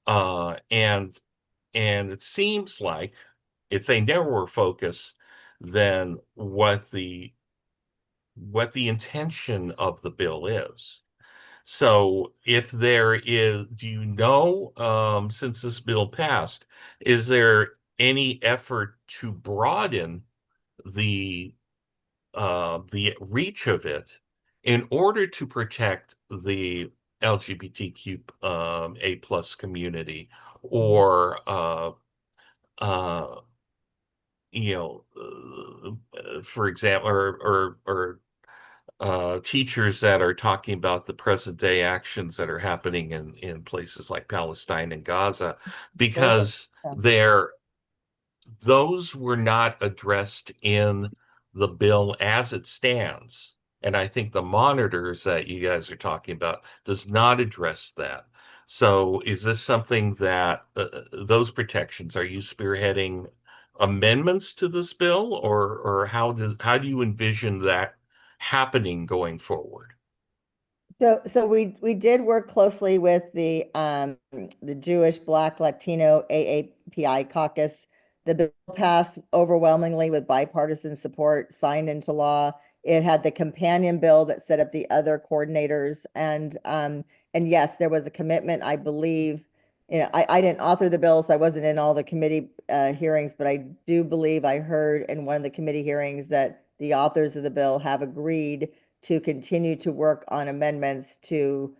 And it seems like it's a narrower focus than what the intention of the bill is. So if there is, do you know, since this bill passed, is there any effort to broaden the reach of it in order to protect the LGBTQ A plus community, or uh, you know, for example, or teachers that are talking about the present day actions that are happening in places like Palestine and Gaza, Absolutely. because Yeah. those were not addressed in the bill as it stands. And I think the monitors that you guys are talking about does not address that. So is this something that those protections, are you spearheading amendments to this bill, or how do you envision that happening going forward? So we did work closely with the Jewish, Black, Latino AAPI caucus. The bill passed overwhelmingly with bipartisan support, signed into law. It had the companion bill that set up the other coordinators, and yes, there was a commitment, I believe. I didn't author the bill, so I wasn't in all the committee hearings, but I do believe I heard in one of the committee hearings that the authors of the bill have agreed to continue to work on amendments to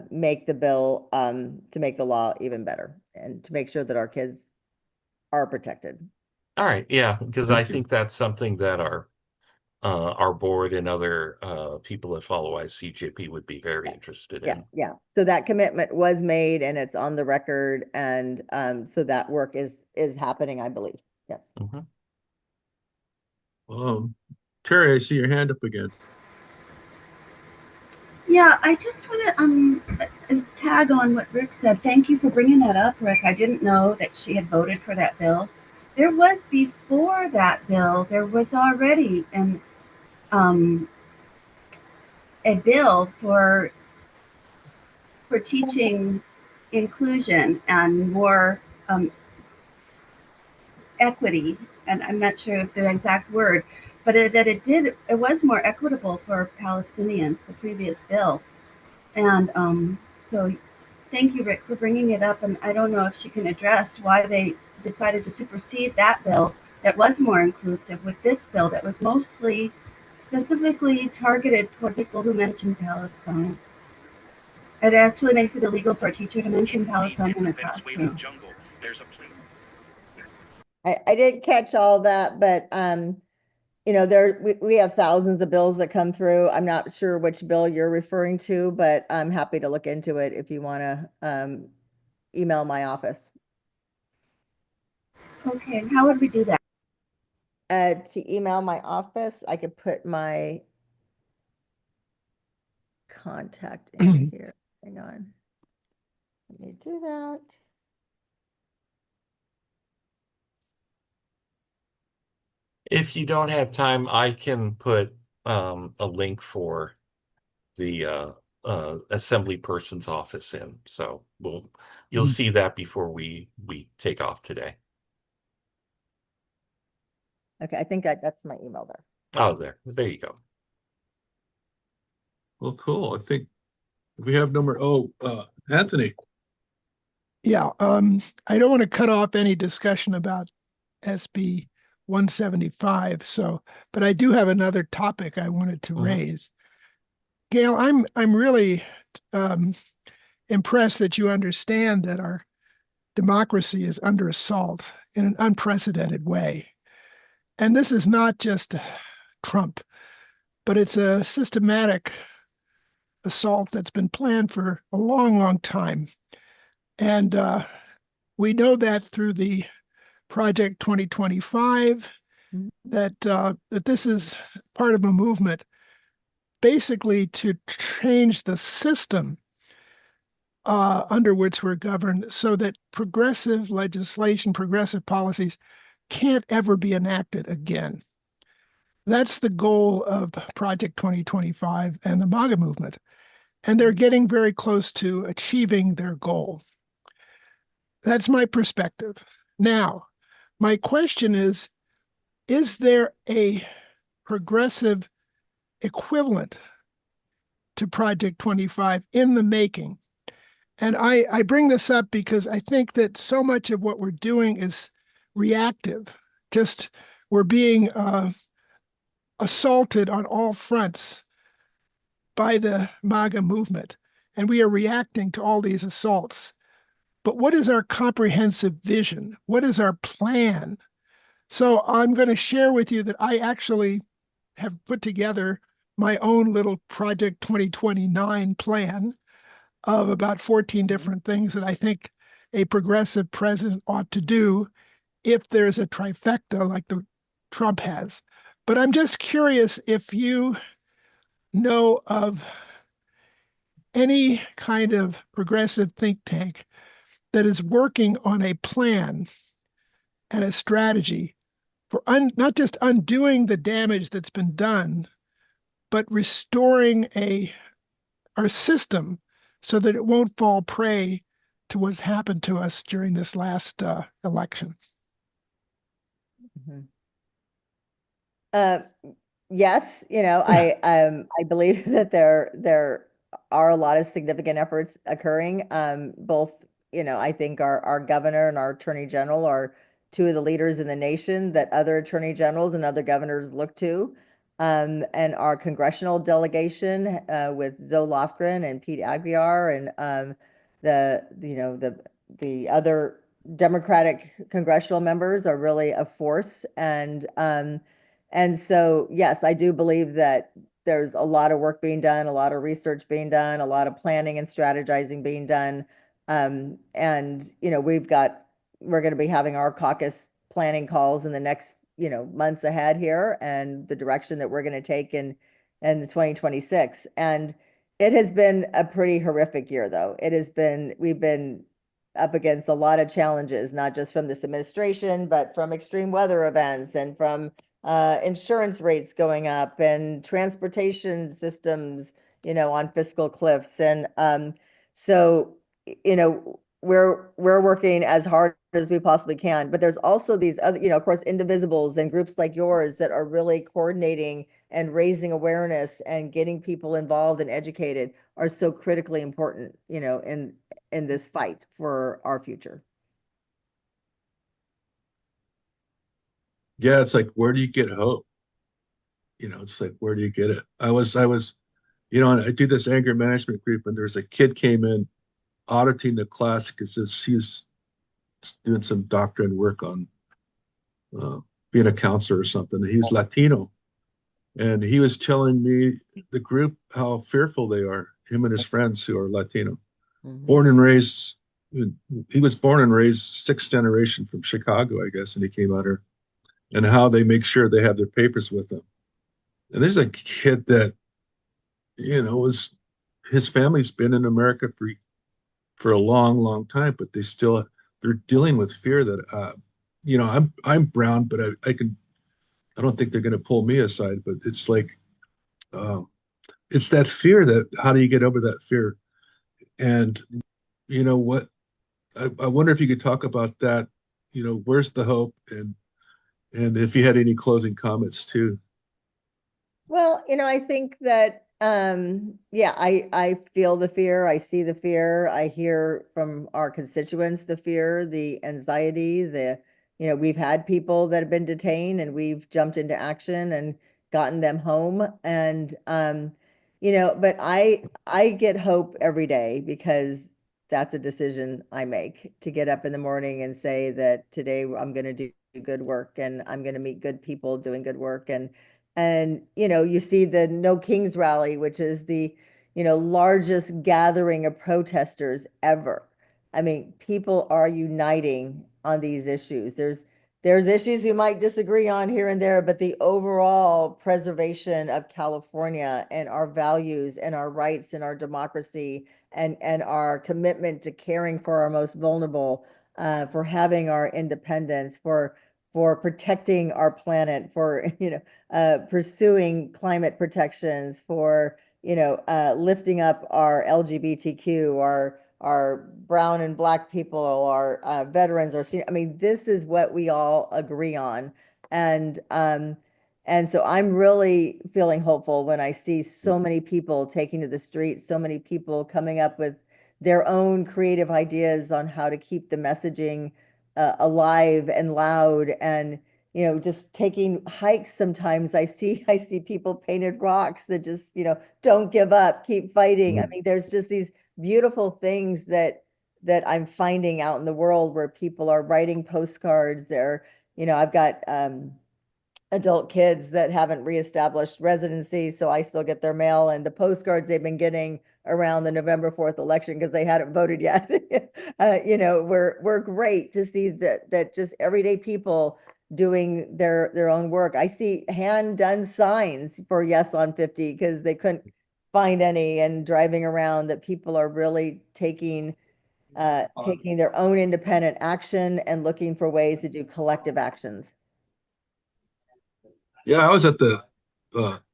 make the bill, to make the law even better and to make sure that our kids are protected. All right, yeah, because I Thank you. think that's something that our board and other people that follow ICJP would be very interested Yeah, in. yeah. So that commitment was made and it's on the record, and so that work is happening, I believe. Yes. Mhm. Terry, I see your hand up again. Yeah, I just want to tag on what Rick said. Thank you for bringing that up, Rick. I didn't know that she had voted for that bill. There was before that bill, there was already um, a bill for teaching inclusion and more equity. And I'm not sure of the exact word, but it was more equitable for Palestinians, the previous bill. And so thank you, Rick, for bringing it up. And I don't know if she can address why they decided to supersede that bill that was more inclusive with this bill that was mostly specifically targeted toward people who mention Palestine. It actually makes it illegal for a teacher to mention Palestine in a classroom. I didn't catch all that, but we have thousands of bills that come through. I'm not sure which bill you're referring to, but I'm happy to look into it if you want to email my office. Okay, and how would we do that? To email my office, I could put my contact in here. Hang on. Let me do that. If you don't have time, I can put a link for the assembly person's office in. So you'll see that before we take off today. Okay, I think that's my email there. Oh, there you go. Well, cool. I think we have Anthony. Yeah, I don't want to cut off any discussion about SB 175. But I do have another topic I wanted to raise. Gail, I'm really impressed that you understand that our democracy is under assault in an unprecedented way. And this is not just Trump, but it's a systematic assault that's been planned for a long, long time. And we know that through the Project 2025, that this is part of a movement basically to change the system under which we're governed, so that progressive legislation, progressive policies can't ever be enacted again. That's the goal of Project 2025 and the MAGA movement. And they're getting very close to achieving their goal. That's my perspective. Now, my question is there a progressive equivalent to Project 25 in the making? And I bring this up because I think that so much of what we're doing is reactive. Just we're being assaulted on all fronts by the MAGA movement, and we are reacting to all these assaults. But what is our comprehensive vision? What is our plan? So I'm going to share with you that I actually have put together my own little Project 2029 plan of about 14 different things that I think a progressive president ought to do if there's a trifecta like the Trump has. But I'm just curious if you know of any kind of progressive think tank that is working on a plan and a strategy for not just undoing the damage that's been done, but restoring our system so that it won't fall prey to what's happened to us during this last election. Yes, I believe that there are a lot of significant efforts occurring. Both, I think our governor and our attorney general are two of the leaders in the nation that other attorney generals and other governors look to. And our congressional delegation with Zoe Lofgren and Pete Aguiar and the other Democratic congressional members are really a force. And so, yes, I do believe that there's a lot of work being done, a lot of research being done, a lot of planning and strategizing being done. And, we're going to be having our caucus planning calls in the next, months ahead here, and the direction that we're going to take in the 2026. And it has been a pretty horrific year, though. We've been up against a lot of challenges, not just from this administration, but from extreme weather events and from insurance rates going up and transportation systems, on fiscal cliffs. And so, we're working as hard as we possibly can, but there's also these other, of course, indivisibles and groups like yours that are really coordinating and raising awareness and getting people involved and educated are so critically important, in this fight for our future. Yeah, it's like, where do you get hope? It's like, where do you get it? I was, I do this anger management group, and there's a kid came in auditing the class because he's doing some doctrine work on being a counselor or something. He's Latino, and he was telling me the group how fearful they are. Him and his friends who are Latino, born and raised. He was born and raised sixth generation from Chicago, I guess, and he came out here. And how they make sure they have their papers with them. And there's a kid that, his family's been in America for a long, long time, but they're dealing with fear that, I'm brown, but I don't think they're going to pull me aside, but it's like, it's that fear that, how do you get over that fear? And what, I wonder if you could talk about that, where's the hope, and if you had any closing comments too. Well, I think that, I feel the fear. I see the fear. I hear from our constituents the fear, the anxiety, we've had people that have been detained and we've jumped into action and gotten them home. And, but I get hope every day because that's a decision I make, to get up in the morning and say that today I'm going to do good work and I'm going to meet good people doing good work. And you see the No Kings rally, which is the largest gathering of protesters ever. I mean, people are uniting on these issues. There's there's issues we might disagree on here and there, but the overall preservation of California and our values and our rights and our democracy and our commitment to caring for our most vulnerable, for having our independence, for protecting our planet, for pursuing climate protections, for lifting up our LGBTQ, our brown and black people, our veterans, I mean, this is what we all agree on. And so I'm really feeling hopeful when I see so many people taking to the streets, so many people coming up with their own creative ideas on how to keep the messaging alive and loud, and just taking hikes. Sometimes I see people painted rocks that just don't give up, keep fighting. I mean, there's just these beautiful things that I'm finding out in the world where people are writing postcards. I've got adult kids that haven't reestablished residency, so I still get their mail and the postcards they've been getting around the November 4th election because they hadn't voted yet. We're great to see that just everyday people doing their own work. I see hand done signs for yes on 50 because they couldn't find any, and driving around, that people are really taking their own independent action and looking for ways to do collective actions. Yeah, I was at the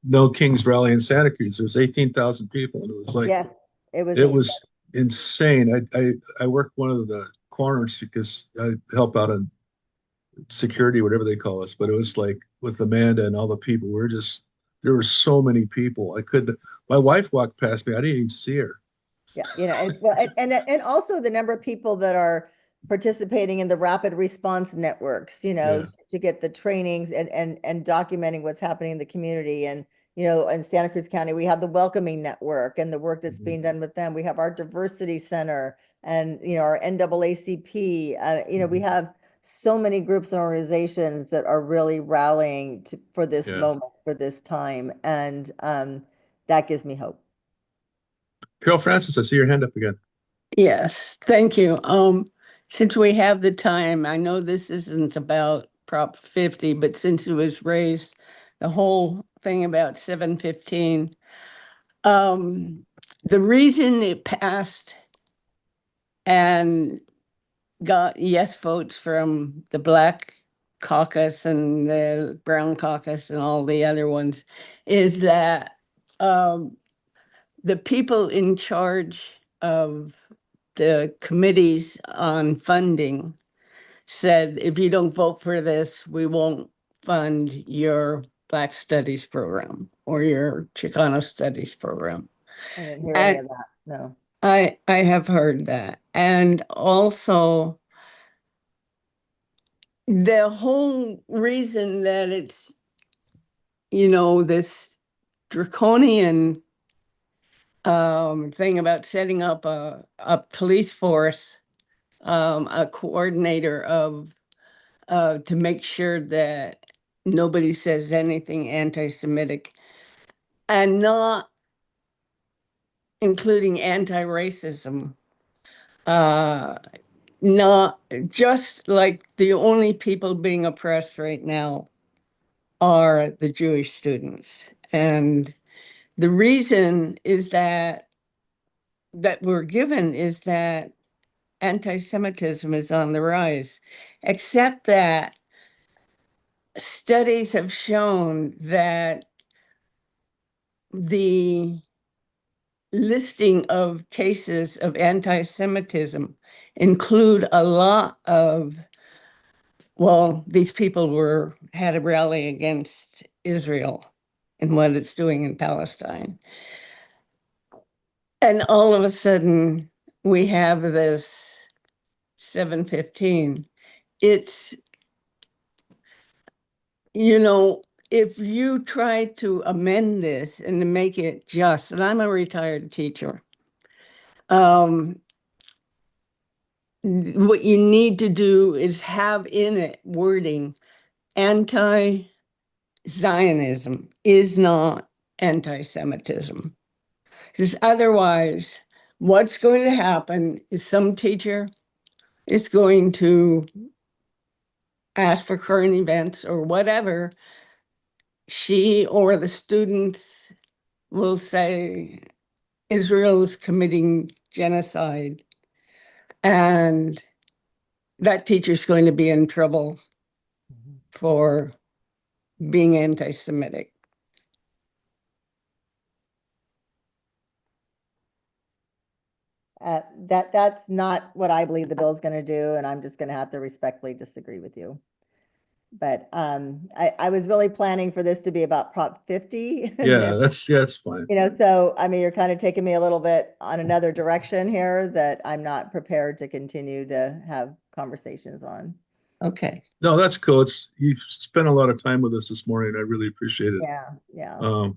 No Kings rally in Santa Cruz. There was 18,000 people, and it was like, Yes, it was. it was insane. I worked one of the corners because I help out on security, whatever they call us. But it was like with Amanda and all the people, there were so many people. My wife walked past me. I didn't even see her. Yeah, and also the number of people that are participating in the rapid response networks, to get the trainings and documenting what's happening in the community. And in Santa Cruz County, we have the welcoming network and the work that's being done with them. We have our diversity center and our NAACP. We have so many groups and organizations that are really rallying for this moment, for this time, and that gives me hope. Carol Francis, I see your hand up again. Yes, thank you. Since we have the time, I know this isn't about Prop 50, but since it was raised, the whole thing about 715, the reason it passed and got yes votes from the Black Caucus and the Brown Caucus and all the other ones is that the people in charge of the committees on funding said, if you don't vote for this, we won't fund your Black Studies program or your Chicano Studies program. I didn't hear any of that, no. I have heard that. And also, the whole reason that it's, this draconian thing about setting up a police force, a coordinator of to make sure that nobody says anything anti-Semitic, and not including anti-racism. Not just like the only people being oppressed right now are the Jewish students. And the reason is that we're given is that anti-Semitism is on the rise, except that studies have shown that the listing of cases of anti-Semitism include a lot of, these people had a rally against Israel and what it's doing in Palestine. And all of a sudden, we have this 715. It's, if you try to amend this and to make it just, and I'm a retired teacher, what you need to do is have in it wording, anti-Zionism is not anti-Semitism. Because otherwise, what's going to happen is some teacher is going to ask for current events or whatever, she or the students will say Israel is committing genocide, and that teacher's going to be in trouble for being anti-Semitic. That's not what I believe the bill is going to do, and I'm just going to have to respectfully disagree with you. But I was really planning for this to be about Prop 50. Yeah, that's fine. So I mean, you're kind of taking me a little bit on another direction here that I'm not prepared to continue to have conversations on. Okay. No, that's cool. You've spent a lot of time with us this morning. I really appreciate it. Yeah.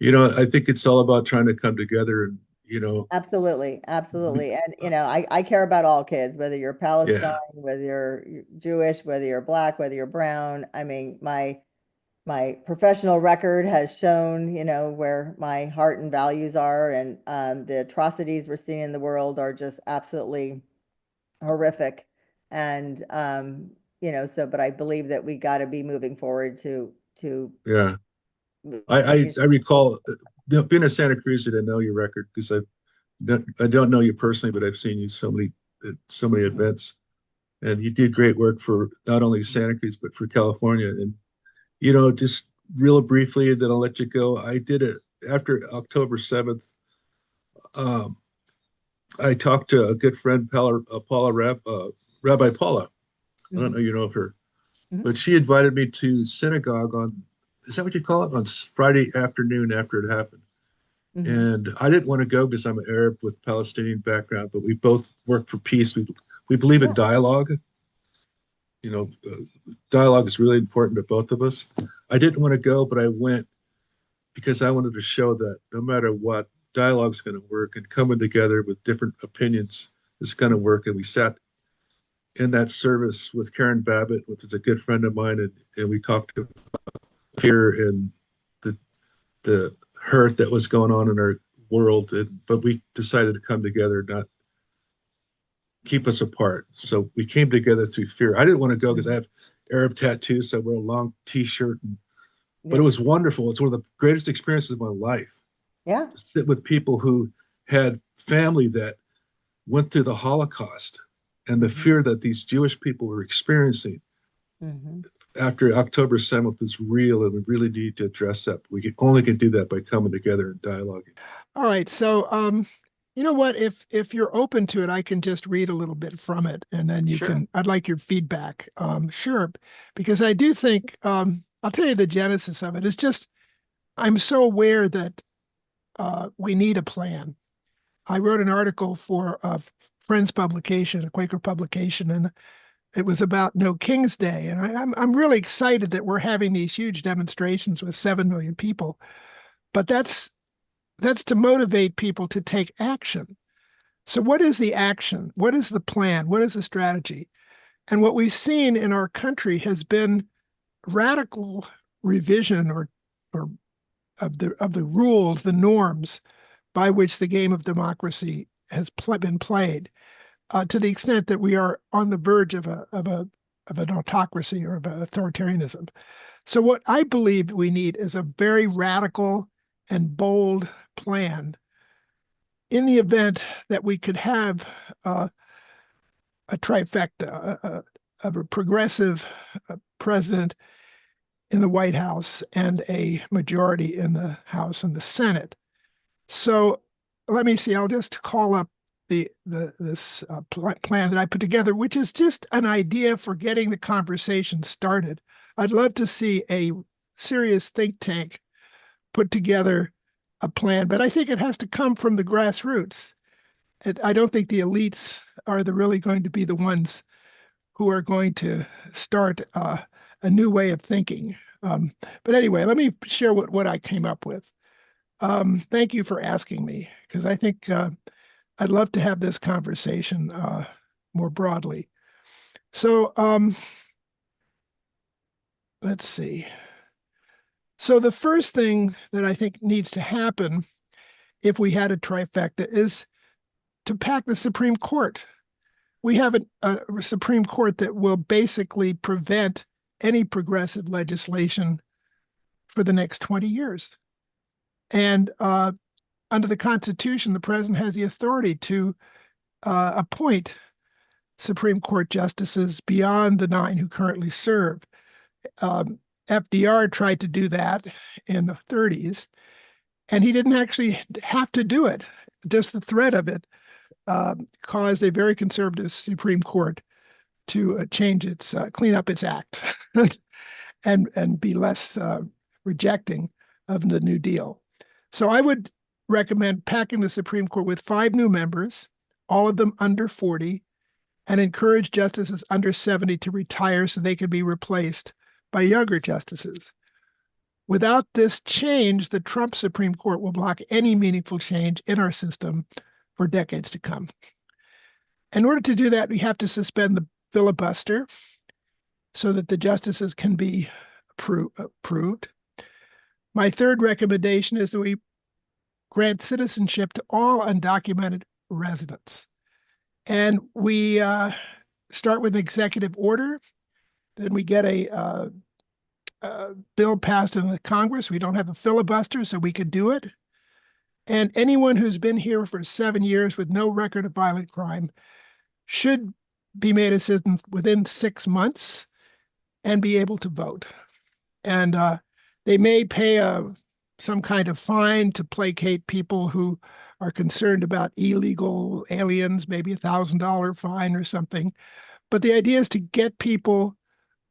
I think it's all about trying to come together and, Absolutely. And, I care about all kids, whether you're Palestine, yeah, whether you're Jewish, whether you're Black, whether you're brown. I mean, my professional record has shown, where my heart and values are, and the atrocities we're seeing in the world are just absolutely horrific. And but I believe that we got to be moving forward to yeah. making I recall being a Santa Cruz, I know your record because I don't know you personally, but I've seen you at so many events, and you did great work for not only Santa Cruz but for California. And just real briefly, then I'll let you go. I did it after October 7th. I talked to a good friend, Rabbi Paula. I don't know you know of her, but she invited me to synagogue is that what you call it? On Friday afternoon after it happened. And I didn't want to go because I'm an Arab with Palestinian background, but we both work for peace. We believe in dialogue. Dialogue is really important to both of us. I didn't want to go, but I went because I wanted to show that no matter what, dialogue's going to work, and coming together with different opinions is going to work. And we sat in that service with Karen Babbitt, which is a good friend of mine, and we talked about fear and the hurt that was going on in our world. But we decided to come together, not keep us apart. So we came together through fear. I didn't want to go because I have Arab tattoos, so I wear a long T-shirt, but it was wonderful. It's one of the greatest experiences of my life. Yeah. To sit with people who had family that went through the Holocaust and the fear that these Jewish people were experiencing after October 7th is real, and we really need to address that. We only can do that by coming together and dialoguing. All right. So, you know what? If you're open to it, I can just read a little bit from it, and then you can. I'd like your feedback. Sure, because I do think I'll tell you the genesis of it. It's just I'm so aware that we need a plan. I wrote an article for a Friends publication, a Quaker publication, and it was about No King's Day. And I'm really excited that we're having these huge demonstrations with 7 million people. But that's to motivate people to take action. So what is the action? What is the plan? What is the strategy? And what we've seen in our country has been radical revision or of the rules, the norms by which the game of democracy has been played, to the extent that we are on the verge of an autocracy or of authoritarianism. So what I believe we need is a very radical and bold plan in the event that we could have a trifecta of a progressive president in the White House and a majority in the House and the Senate. So let me see. I'll just call up this plan that I put together, which is just an idea for getting the conversation started. I'd love to see a serious think tank put together a plan, but I think it has to come from the grassroots. I don't think the elites are really going to be the ones who are going to start a new way of thinking. But anyway, let me share what I came up with. Thank you for asking me, because I think I'd love to have this conversation more broadly. So let's see. So the first thing that I think needs to happen if we had a trifecta is to pack the Supreme Court. we have a Supreme Court that will basically prevent any progressive legislation for the next 20 years. And under the Constitution, the president has the authority to appoint Supreme Court justices beyond the 9 who currently serve. FDR tried to do that in the 30s, and he didn't actually have to do it. Just the threat of it caused a very conservative Supreme Court to change its, clean up its act and be less rejecting of the New Deal. So I would recommend packing the Supreme Court with 5 new members, all of them under 40, and encourage justices under 70 to retire so they can be replaced by younger justices. Without this change, the Trump Supreme Court will block any meaningful change in our system for decades to come. In order to do that, we have to suspend the filibuster so that the justices can be approved. My third recommendation is that we grant citizenship to all undocumented residents. And we start with an executive order, then we get a bill passed in the Congress. We don't have a filibuster, so we could do it. And anyone who's been here for 7 years with no record of violent crime should be made a citizen within 6 months and be able to vote. And they may pay some kind of fine to placate people who are concerned about illegal aliens, maybe a $1,000 fine or something. But the idea is to get people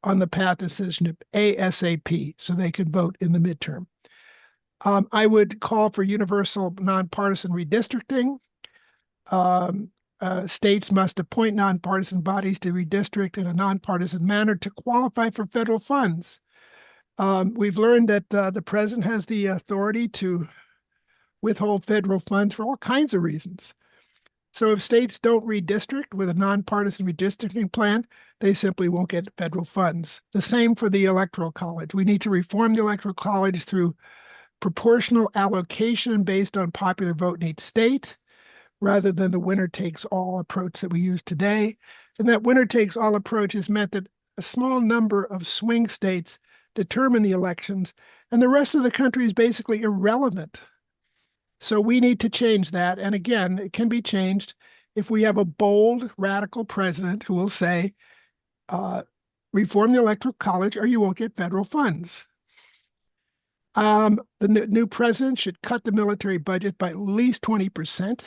on the path to citizenship ASAP so they can vote in the midterm. I would call for universal nonpartisan redistricting. States must appoint nonpartisan bodies to redistrict in a nonpartisan manner to qualify for federal funds. We've learned that the president has the authority to withhold federal funds for all kinds of reasons. So if states don't redistrict with a nonpartisan redistricting plan, they simply won't get federal funds. The same for the Electoral College. We need to reform the Electoral College through proportional allocation based on popular vote in each state, rather than the winner-takes-all approach that we use today. And that winner-takes-all approach has meant that a small number of swing states determine the elections, and the rest of the country is basically irrelevant. So we need to change that. And again, it can be changed if we have a bold, radical president who will say, reform the Electoral College or you won't get federal funds. The new president should cut the military budget by at least 20%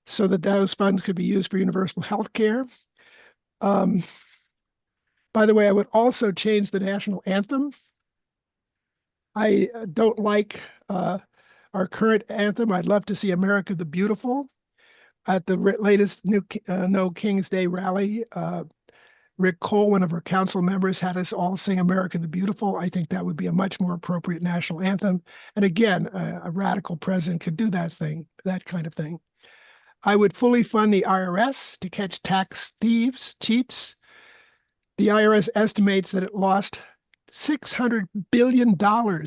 so that those funds could be used for universal health care. By the way, I would also change the national anthem. I don't like our current anthem. I'd love to see America the Beautiful. At the latest No King's Day rally, Rick Cole, one of our council members, had us all sing America the Beautiful. I think that would be a much more appropriate national anthem. And again, a radical president could do that kind of thing. I would fully fund the IRS to catch tax thieves, cheats. The IRS estimates that it lost $600 billion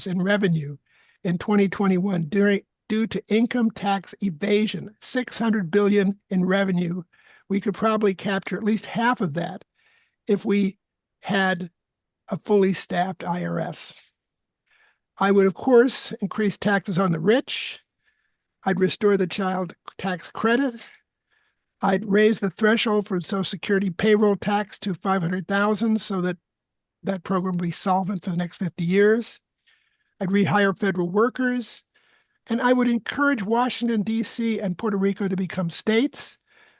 in revenue in 2021 due to income tax evasion. $600 billion in revenue. We could probably capture at least half of that if we had a fully staffed IRS. I would, of course, increase taxes on the rich. I'd restore the child tax credit. I'd raise the threshold for Social Security payroll tax to $500,000 so that that program will be solvent for the next 50 years. I'd rehire federal workers. And I would encourage Washington, D.C. and Puerto Rico to become states.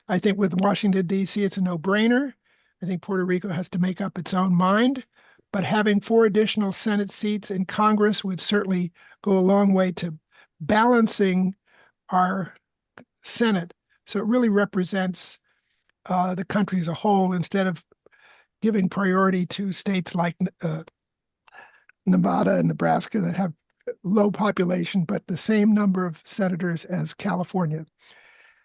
I think with Washington, D.C., it's a no-brainer. I think Puerto Rico has to make up its own mind. But having 4 additional Senate seats in Congress would certainly go a long way to balancing our Senate. So it really represents the country as a whole instead of giving priority to states like Nevada and Nebraska that have low population, but the same number of senators as California.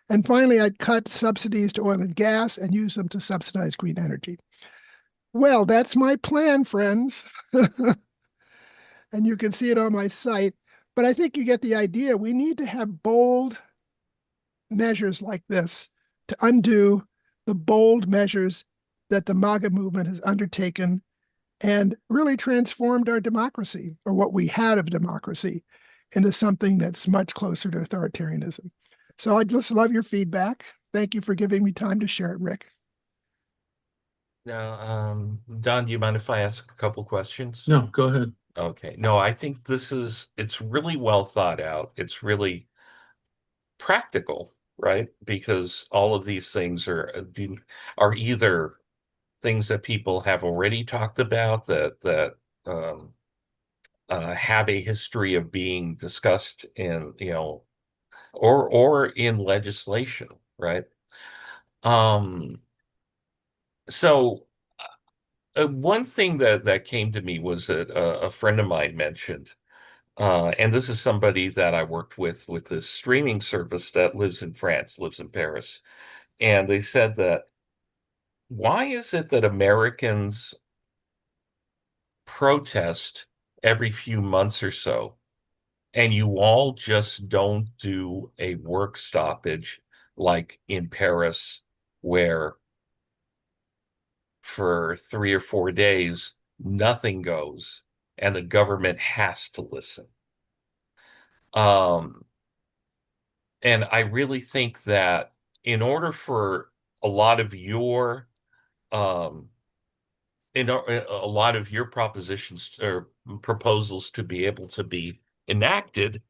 And finally, I'd cut subsidies to oil and gas and use them to subsidize green energy. Well, that's my plan, friends. And you can see it on my site. But I think you get the idea. We need to have bold measures like this to undo the bold measures that the MAGA movement has undertaken and really transformed our democracy, or what we had of democracy, into something that's much closer to authoritarianism. So I just love your feedback. Thank you for giving me time to share it, Rick. Now, Don, do you mind if I ask a couple questions? No, go ahead. Okay. No, I think it's really well thought out. It's really practical, right? Because all of these things are either things that people have already talked about that have a history of being discussed in, or in legislation, right? So one thing that came to me was that a friend of mine mentioned, and this is somebody that I worked with this streaming service that lives in France, lives in Paris, and they said that why is it that Americans protest every few months or so, and you all just don't do a work stoppage like in Paris, where for 3 or 4 days, nothing goes, and the government has to listen. And I really think that in order for a lot of your um, a lot of your propositions or proposals to be able to be enacted,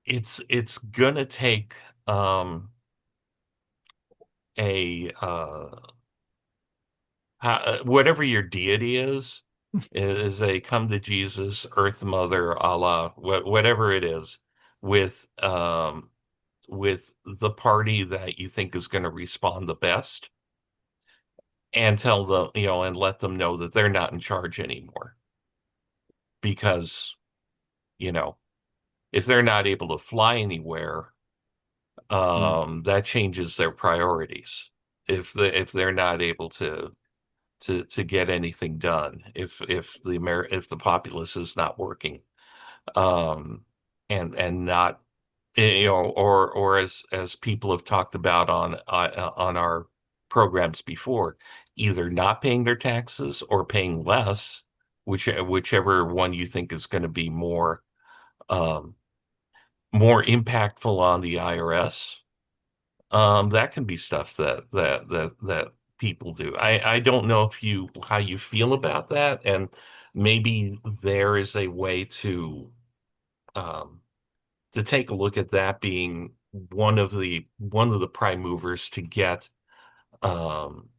it's gonna take a whatever your deity is a come to Jesus, Earth Mother, Allah, whatever it is, with the party that you think is going to respond the best, and tell them, and let them know that they're not in charge anymore. Because, if they're not able to fly anywhere, that changes their priorities. If they're not able to get anything done, if the populace is not working, and not, or as people have talked about on our programs before, either not paying their taxes or paying less, whichever one you think is going to be um, more impactful on the IRS. That can be stuff that people do. I don't know how you feel about that, and maybe there is a way to take a look at that being one of the prime movers um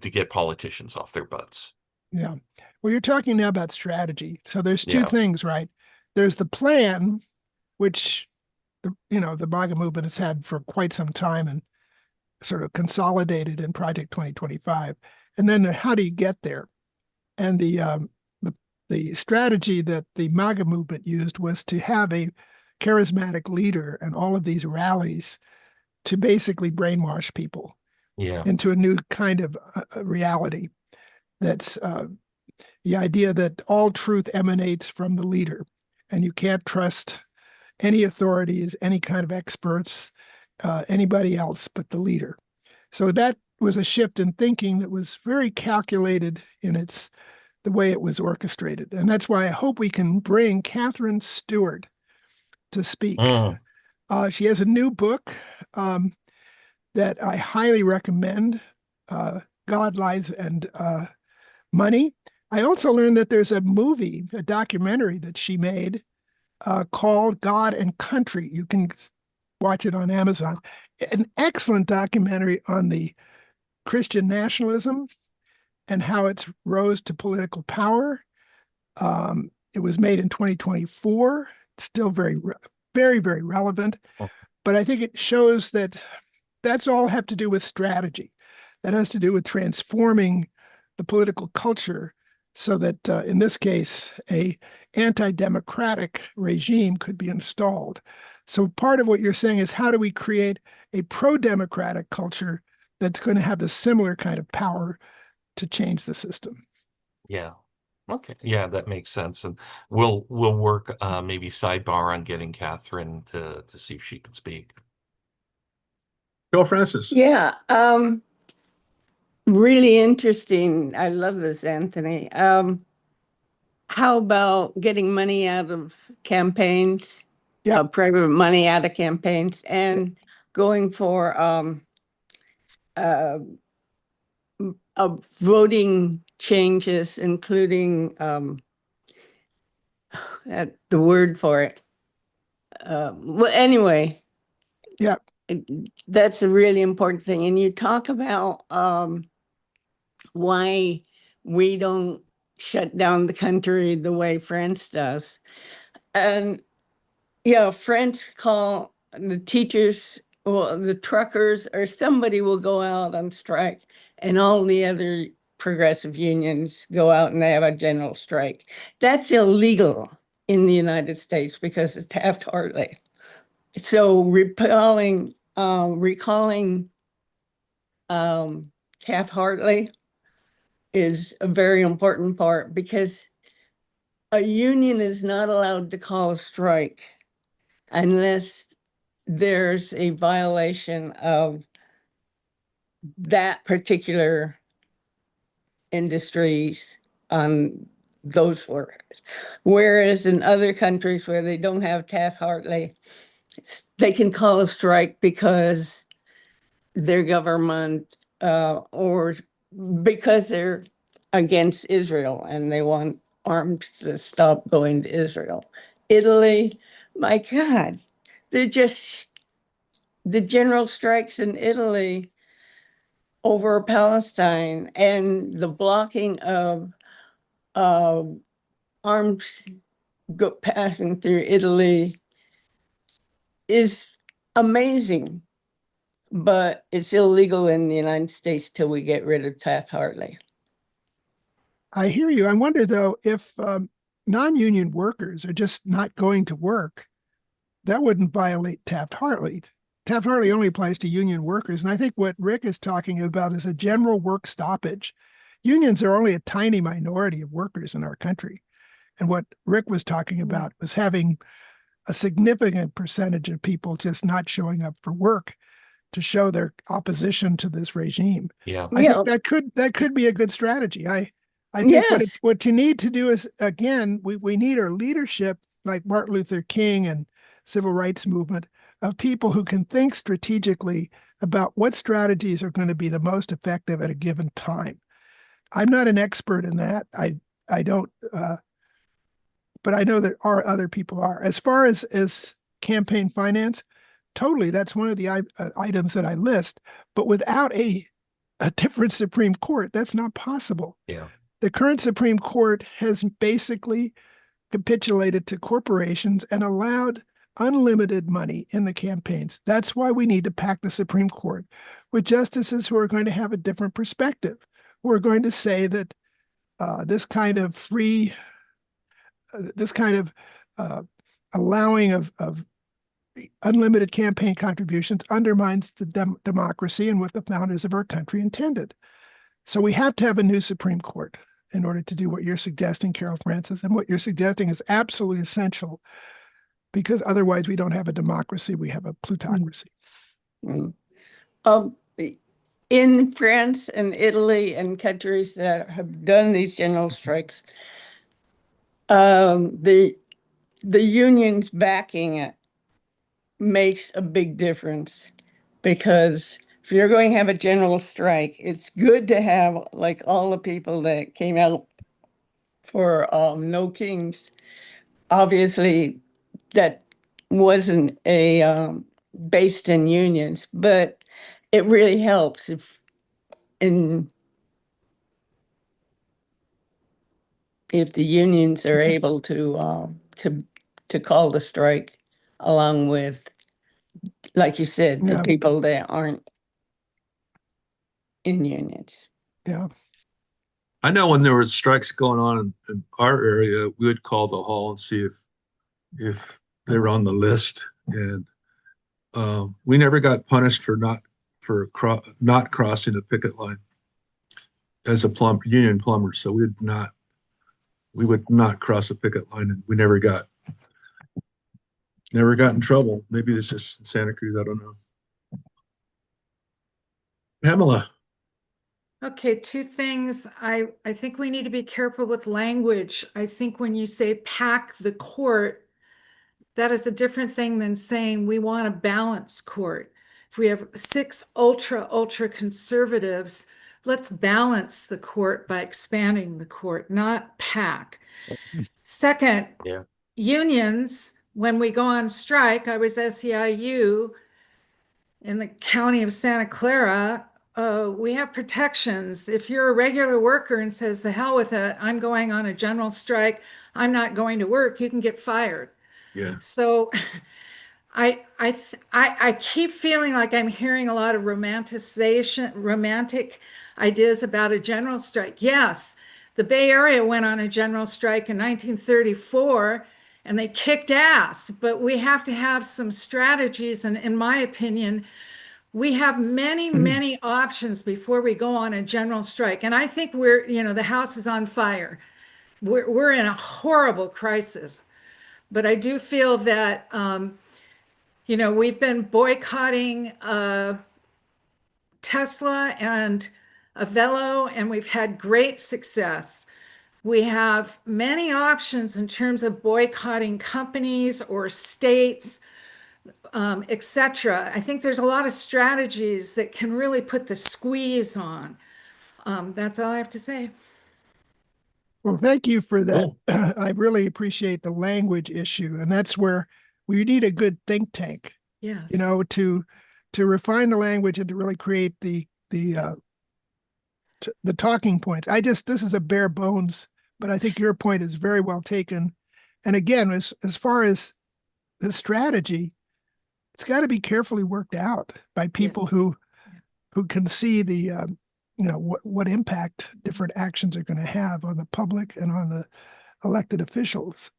to get politicians off their butts. Yeah. Well, you're talking now about strategy. So there's two Yeah. things, right? There's the plan, which the MAGA movement has had for quite some time and sort of consolidated in Project 2025. And then how do you get there? And the strategy that the MAGA movement used was to have a charismatic leader and all of these rallies to basically brainwash people Yeah. into a new kind of reality. That's the idea that all truth emanates from the leader, and you can't trust any authorities, any kind of experts, anybody else but the leader. So that was a shift in thinking that was very calculated in the way it was orchestrated. And that's why I hope we can bring Catherine Stewart to speak. She has a new book that I highly recommend, God, Lies, and Money. I also learned that there's a movie, a documentary that she made called God and Country. You can watch it on Amazon. An excellent documentary on the Christian nationalism and how it's rose to political power. It was made in 2024. It's still very, very relevant. But I think it shows that that's all have to do with strategy. That has to do with transforming the political culture so that, in this case, a anti-democratic regime could be installed. So part of what you're saying is, how do we create a pro-democratic culture that's going to have the similar kind of power to change the system? Yeah. Okay. Yeah, that makes sense. And we'll work maybe sidebar on getting Catherine to see if she can speak. Carol Francis. Yeah, really interesting. I love this, Anthony. How about getting money out of campaigns? Yeah. Private money out of campaigns and going for uh, voting changes, including the word for it. Well, anyway, Yeah. that's a really important thing. And you talk about why we don't shut down the country the way France does. And yeah, France call the teachers, well, the truckers or somebody will go out on strike, and all the other progressive unions go out and they have a general strike. That's illegal in the United States because it's Taft-Hartley. So recalling Taft-Hartley is a very important part because a union is not allowed to call a strike unless there's a violation of that particular industries on those workers. Whereas in other countries where they don't have Taft-Hartley, they can call a strike because their government or because they're against Israel and they want arms to stop going to Israel. Italy, my God, they're just the general strikes in Italy over Palestine and the blocking of arms passing through Italy is amazing, but it's illegal in the United States till we get rid of Taft-Hartley. I hear you. I wonder, though, if non-union workers are just not going to work, that wouldn't violate Taft-Hartley. Taft-Hartley only applies to union workers. And I think what Rick is talking about is a general work stoppage. Unions are only a tiny minority of workers in our country. And what Rick was talking about was having a significant percentage of people just not showing up for work to show their opposition to this regime. Yeah. I think that could be a good strategy. I think Yes. what you need to do is, again, we need our leadership like Martin Luther King and civil rights movement of people who can think strategically about what strategies are going to be the most effective at a given time. I'm not an expert in that. I don't, but I know that other people are. As far as campaign finance, totally, that's one of the items that I list. But without a different Supreme Court, that's not possible. Yeah. The current Supreme Court has basically capitulated to corporations and allowed unlimited money in the campaigns. That's why we need to pack the Supreme Court with justices who are going to have a different perspective, who are going to say that this kind of allowing of unlimited campaign contributions undermines the democracy and what the founders of our country intended. So we have to have a new Supreme Court in order to do what you're suggesting, Carol Francis. And what you're suggesting is absolutely essential because otherwise we don't have a democracy, we have a plutocracy. In France and Italy and countries that have done these general strikes, the unions backing it makes a big difference because if you're going to have a general strike, it's good to have like all the people that came out for No Kings. Obviously, that wasn't a based in unions, but it really helps if the unions are able to call the strike along with, like you said, the people that aren't in unions. Yeah. I know when there were strikes going on in our area, we would call the hall and see if they were on the list, and we never got punished for not crossing a picket line as a union plumber. So we would not cross a picket line, and we never got in trouble. Maybe this is Santa Cruz, I don't know. Pamela. Okay, two things. I think we need to be careful with language. I think when you say pack the court, that is a different thing than saying we want a balanced court. If we have 6 ultra conservatives, let's balance the court by expanding the court, not pack. Second, Yeah. unions, when we go on strike, I was SEIU in the county of Santa Clara. We have protections. If you're a regular worker and says, the hell with it, I'm going on a general strike, I'm not going to work, you can get fired. Yeah. So I keep feeling like I'm hearing a lot of romantic ideas about a general strike. Yes, the Bay Area went on a general strike in 1934 and they kicked ass, but we have to have some strategies. And in my opinion, we have many options before we go on a general strike. And I think the house is on fire. We're in a horrible crisis. But I do feel that, we've been boycotting Tesla and Avelo, and we've had great success. We have many options in terms of boycotting companies or states, etc. I think there's a lot of strategies that can really put the squeeze on. That's all I have to say. Well, thank you for that. Cool. I really appreciate the language issue, and that's where we need a good think tank, Yes. to refine the language and to really create the talking points. This is a bare bones, but I think your point is very well taken. And again, as far as the strategy, it's got to be carefully worked out by people who can see the what impact different actions are going to have on the public and on the elected officials.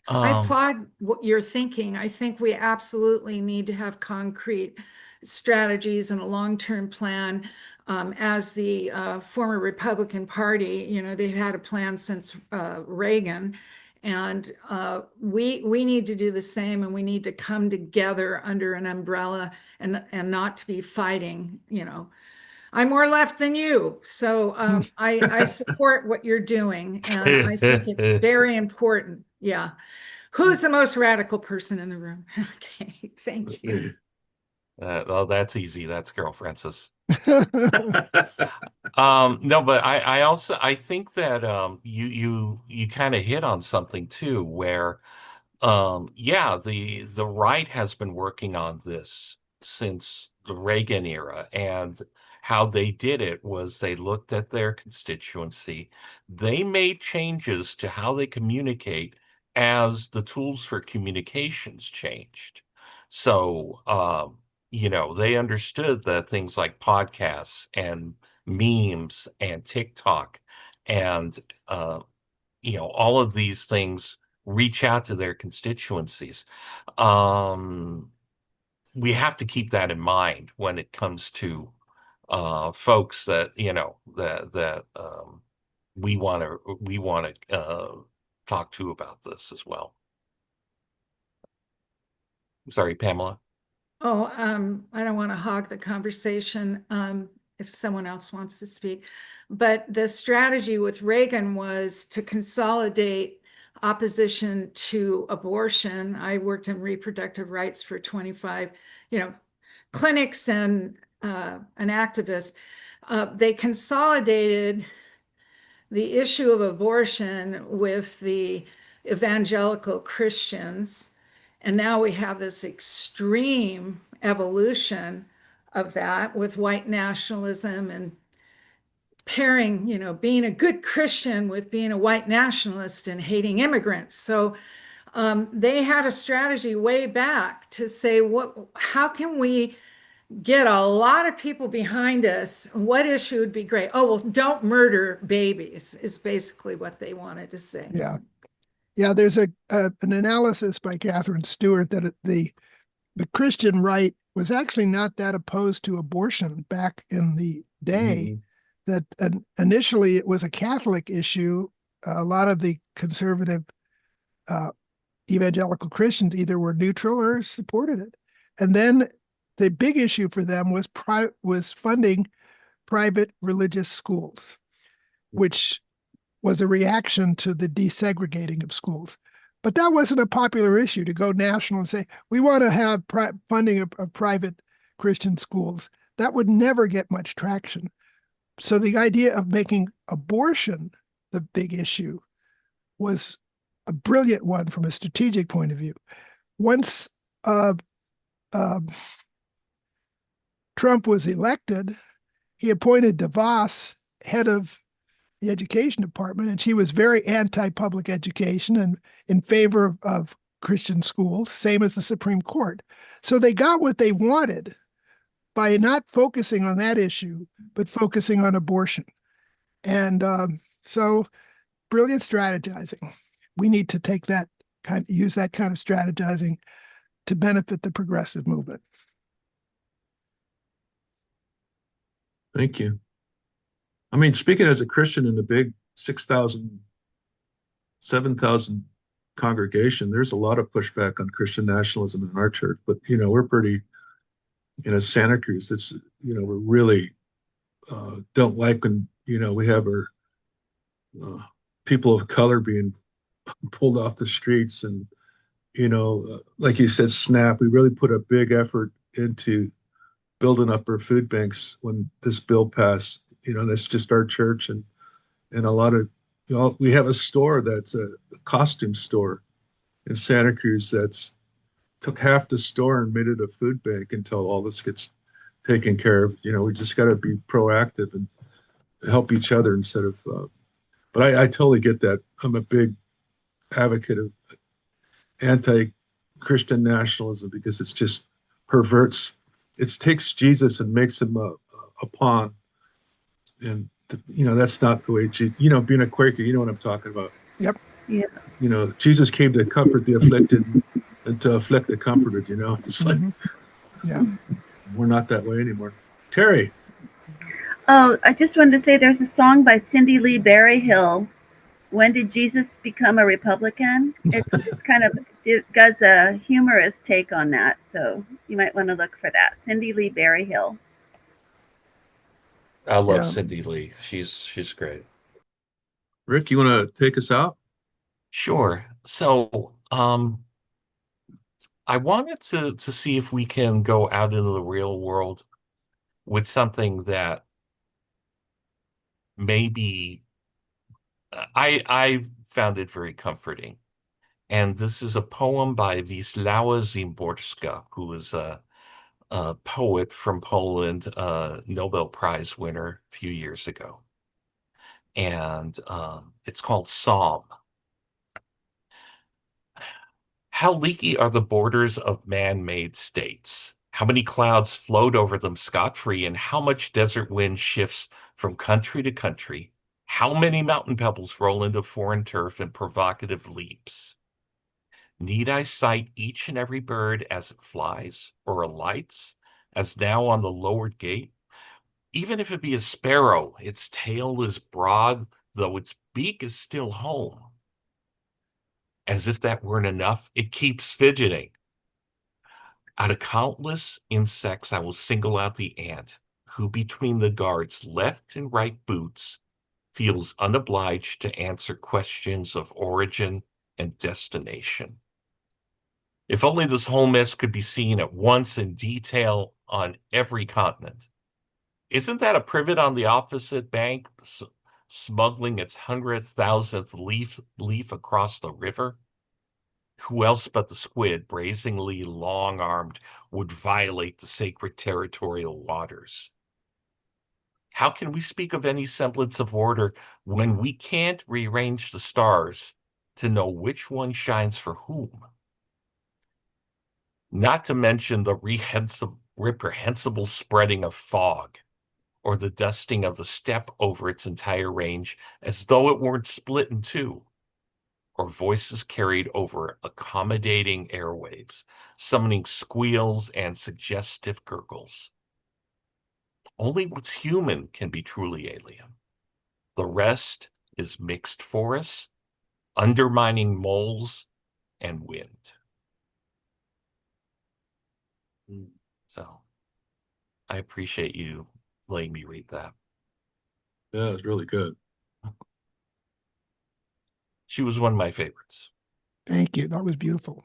I applaud what you're thinking. I think we absolutely need to have concrete strategies and a long-term plan. As the former Republican Party, they've had a plan since Reagan, and we need to do the same, and we need to come together under an umbrella and not to be fighting. I'm more left than you, so I support what you're doing, and I think it's very important. Yeah. Who's the most radical person in the room? Okay, thank you. Well, that's easy. That's Carol Francis. No, but I think that you kind of hit on something too, where the right has been working on this since the Reagan era, and how they did it was they looked at their constituency, they made changes to how they communicate as the tools for communications changed. So they understood that things like podcasts and memes and TikTok and all of these things reach out to their constituencies. We have to keep that in mind when it comes to folks that we want to talk to about this as well. I'm sorry, Pamela. Oh, I don't want to hog the conversation if someone else wants to speak. But the strategy with Reagan was to consolidate opposition to abortion. I worked in reproductive rights for 25, clinics and an activist. They consolidated the issue of abortion with the evangelical Christians. And now we have this extreme evolution of that with white nationalism and pairing, being a good Christian with being a white nationalist and hating immigrants. So they had a strategy way back to say, how can we get a lot of people behind us? What issue would be great? Oh, well, don't murder babies is basically what they wanted to say. Yeah. Yeah, there's an analysis by Catherine Stewart that the Christian right was actually not that opposed to abortion back in the day. That initially it was a Catholic issue. A lot of the conservative evangelical Christians either were neutral or supported it. And then the big issue for them was funding private religious schools, which was a reaction to the desegregating of schools. But that wasn't a popular issue to go national and say, we want to have funding of private Christian schools. That would never get much traction. So the idea of making abortion the big issue was a brilliant one from a strategic point of view. Once Trump was elected, he appointed DeVos head of the education department, and she was very anti-public education and in favor of Christian schools, same as the Supreme Court. So they got what they wanted by not focusing on that issue, but focusing on abortion. And so brilliant strategizing. We need to use that kind of strategizing to benefit the progressive movement. Thank you. I mean, speaking as a Christian in the big 6,000, 7,000 congregation, there's a lot of pushback on Christian nationalism in our church, but, we're pretty, Santa Cruz, it's, we're really don't like when, we have our people of color being pulled off the streets and, like you said, SNAP, we really put a big effort into building up our food banks when this bill passed. That's just our church and a lot of, we have a store that's a costume store in Santa Cruz that's took half the store and made it a food bank until all this gets taken care of. We just got to be proactive and help each other instead of, but I totally get that. I'm a big advocate of anti-Christian nationalism because it's just perverts. It takes Jesus and makes him a pawn. And, that's not the way Jesus, being a Quaker, you know what I'm talking about. Yep. Yeah. Jesus came to comfort the afflicted and to afflict the comforted, It's like, yeah, we're not that way anymore. Terry. Oh, I just wanted to say there's a song by Cindy Lee Berryhill. When did Jesus become a Republican? It's kind of, it does a humorous take on that. So you might want to look for that. Cindy Lee Berryhill. I love Yeah. Cindy Lee. She's great. Rick, you want to take us out? Sure. So, I wanted to see if we can go out into the real world with something that maybe I found it very comforting. And this is a poem by Wisława Szymborska, who is a poet from Poland, Nobel Prize winner a few years ago. And it's called Psalm. How leaky are the borders of man-made states? How many clouds float over them scot-free, and how much desert wind shifts from country to country? How many mountain pebbles roll into foreign turf in provocative leaps? Need I cite each and every bird as it flies or alights, as now on the lowered gate? Even if it be a sparrow, its tail is broad, though its beak is still home. As if that weren't enough, it keeps fidgeting. Out of countless insects, I will single out the ant, who between the guard's left and right boots feels unobliged to answer questions of origin and destination. If only this whole mess could be seen at once in detail on every continent. Isn't that a privet on the opposite bank smuggling its 100,000th leaf across the river? Who else but the squid, brazenly long-armed, would violate the sacred territorial waters? How can we speak of any semblance of order when we can't rearrange the stars to know which one shines for whom? Not to mention the reprehensible spreading of fog, or the dusting of the steppe over its entire range as though it weren't split in two, or voices carried over accommodating airwaves, summoning squeals and suggestive gurgles. Only what's human can be truly alien. The rest is mixed forests, undermining moles, and wind. So I appreciate you letting me read that. Yeah, it was really good. She was one of my favorites. Thank you. That was beautiful.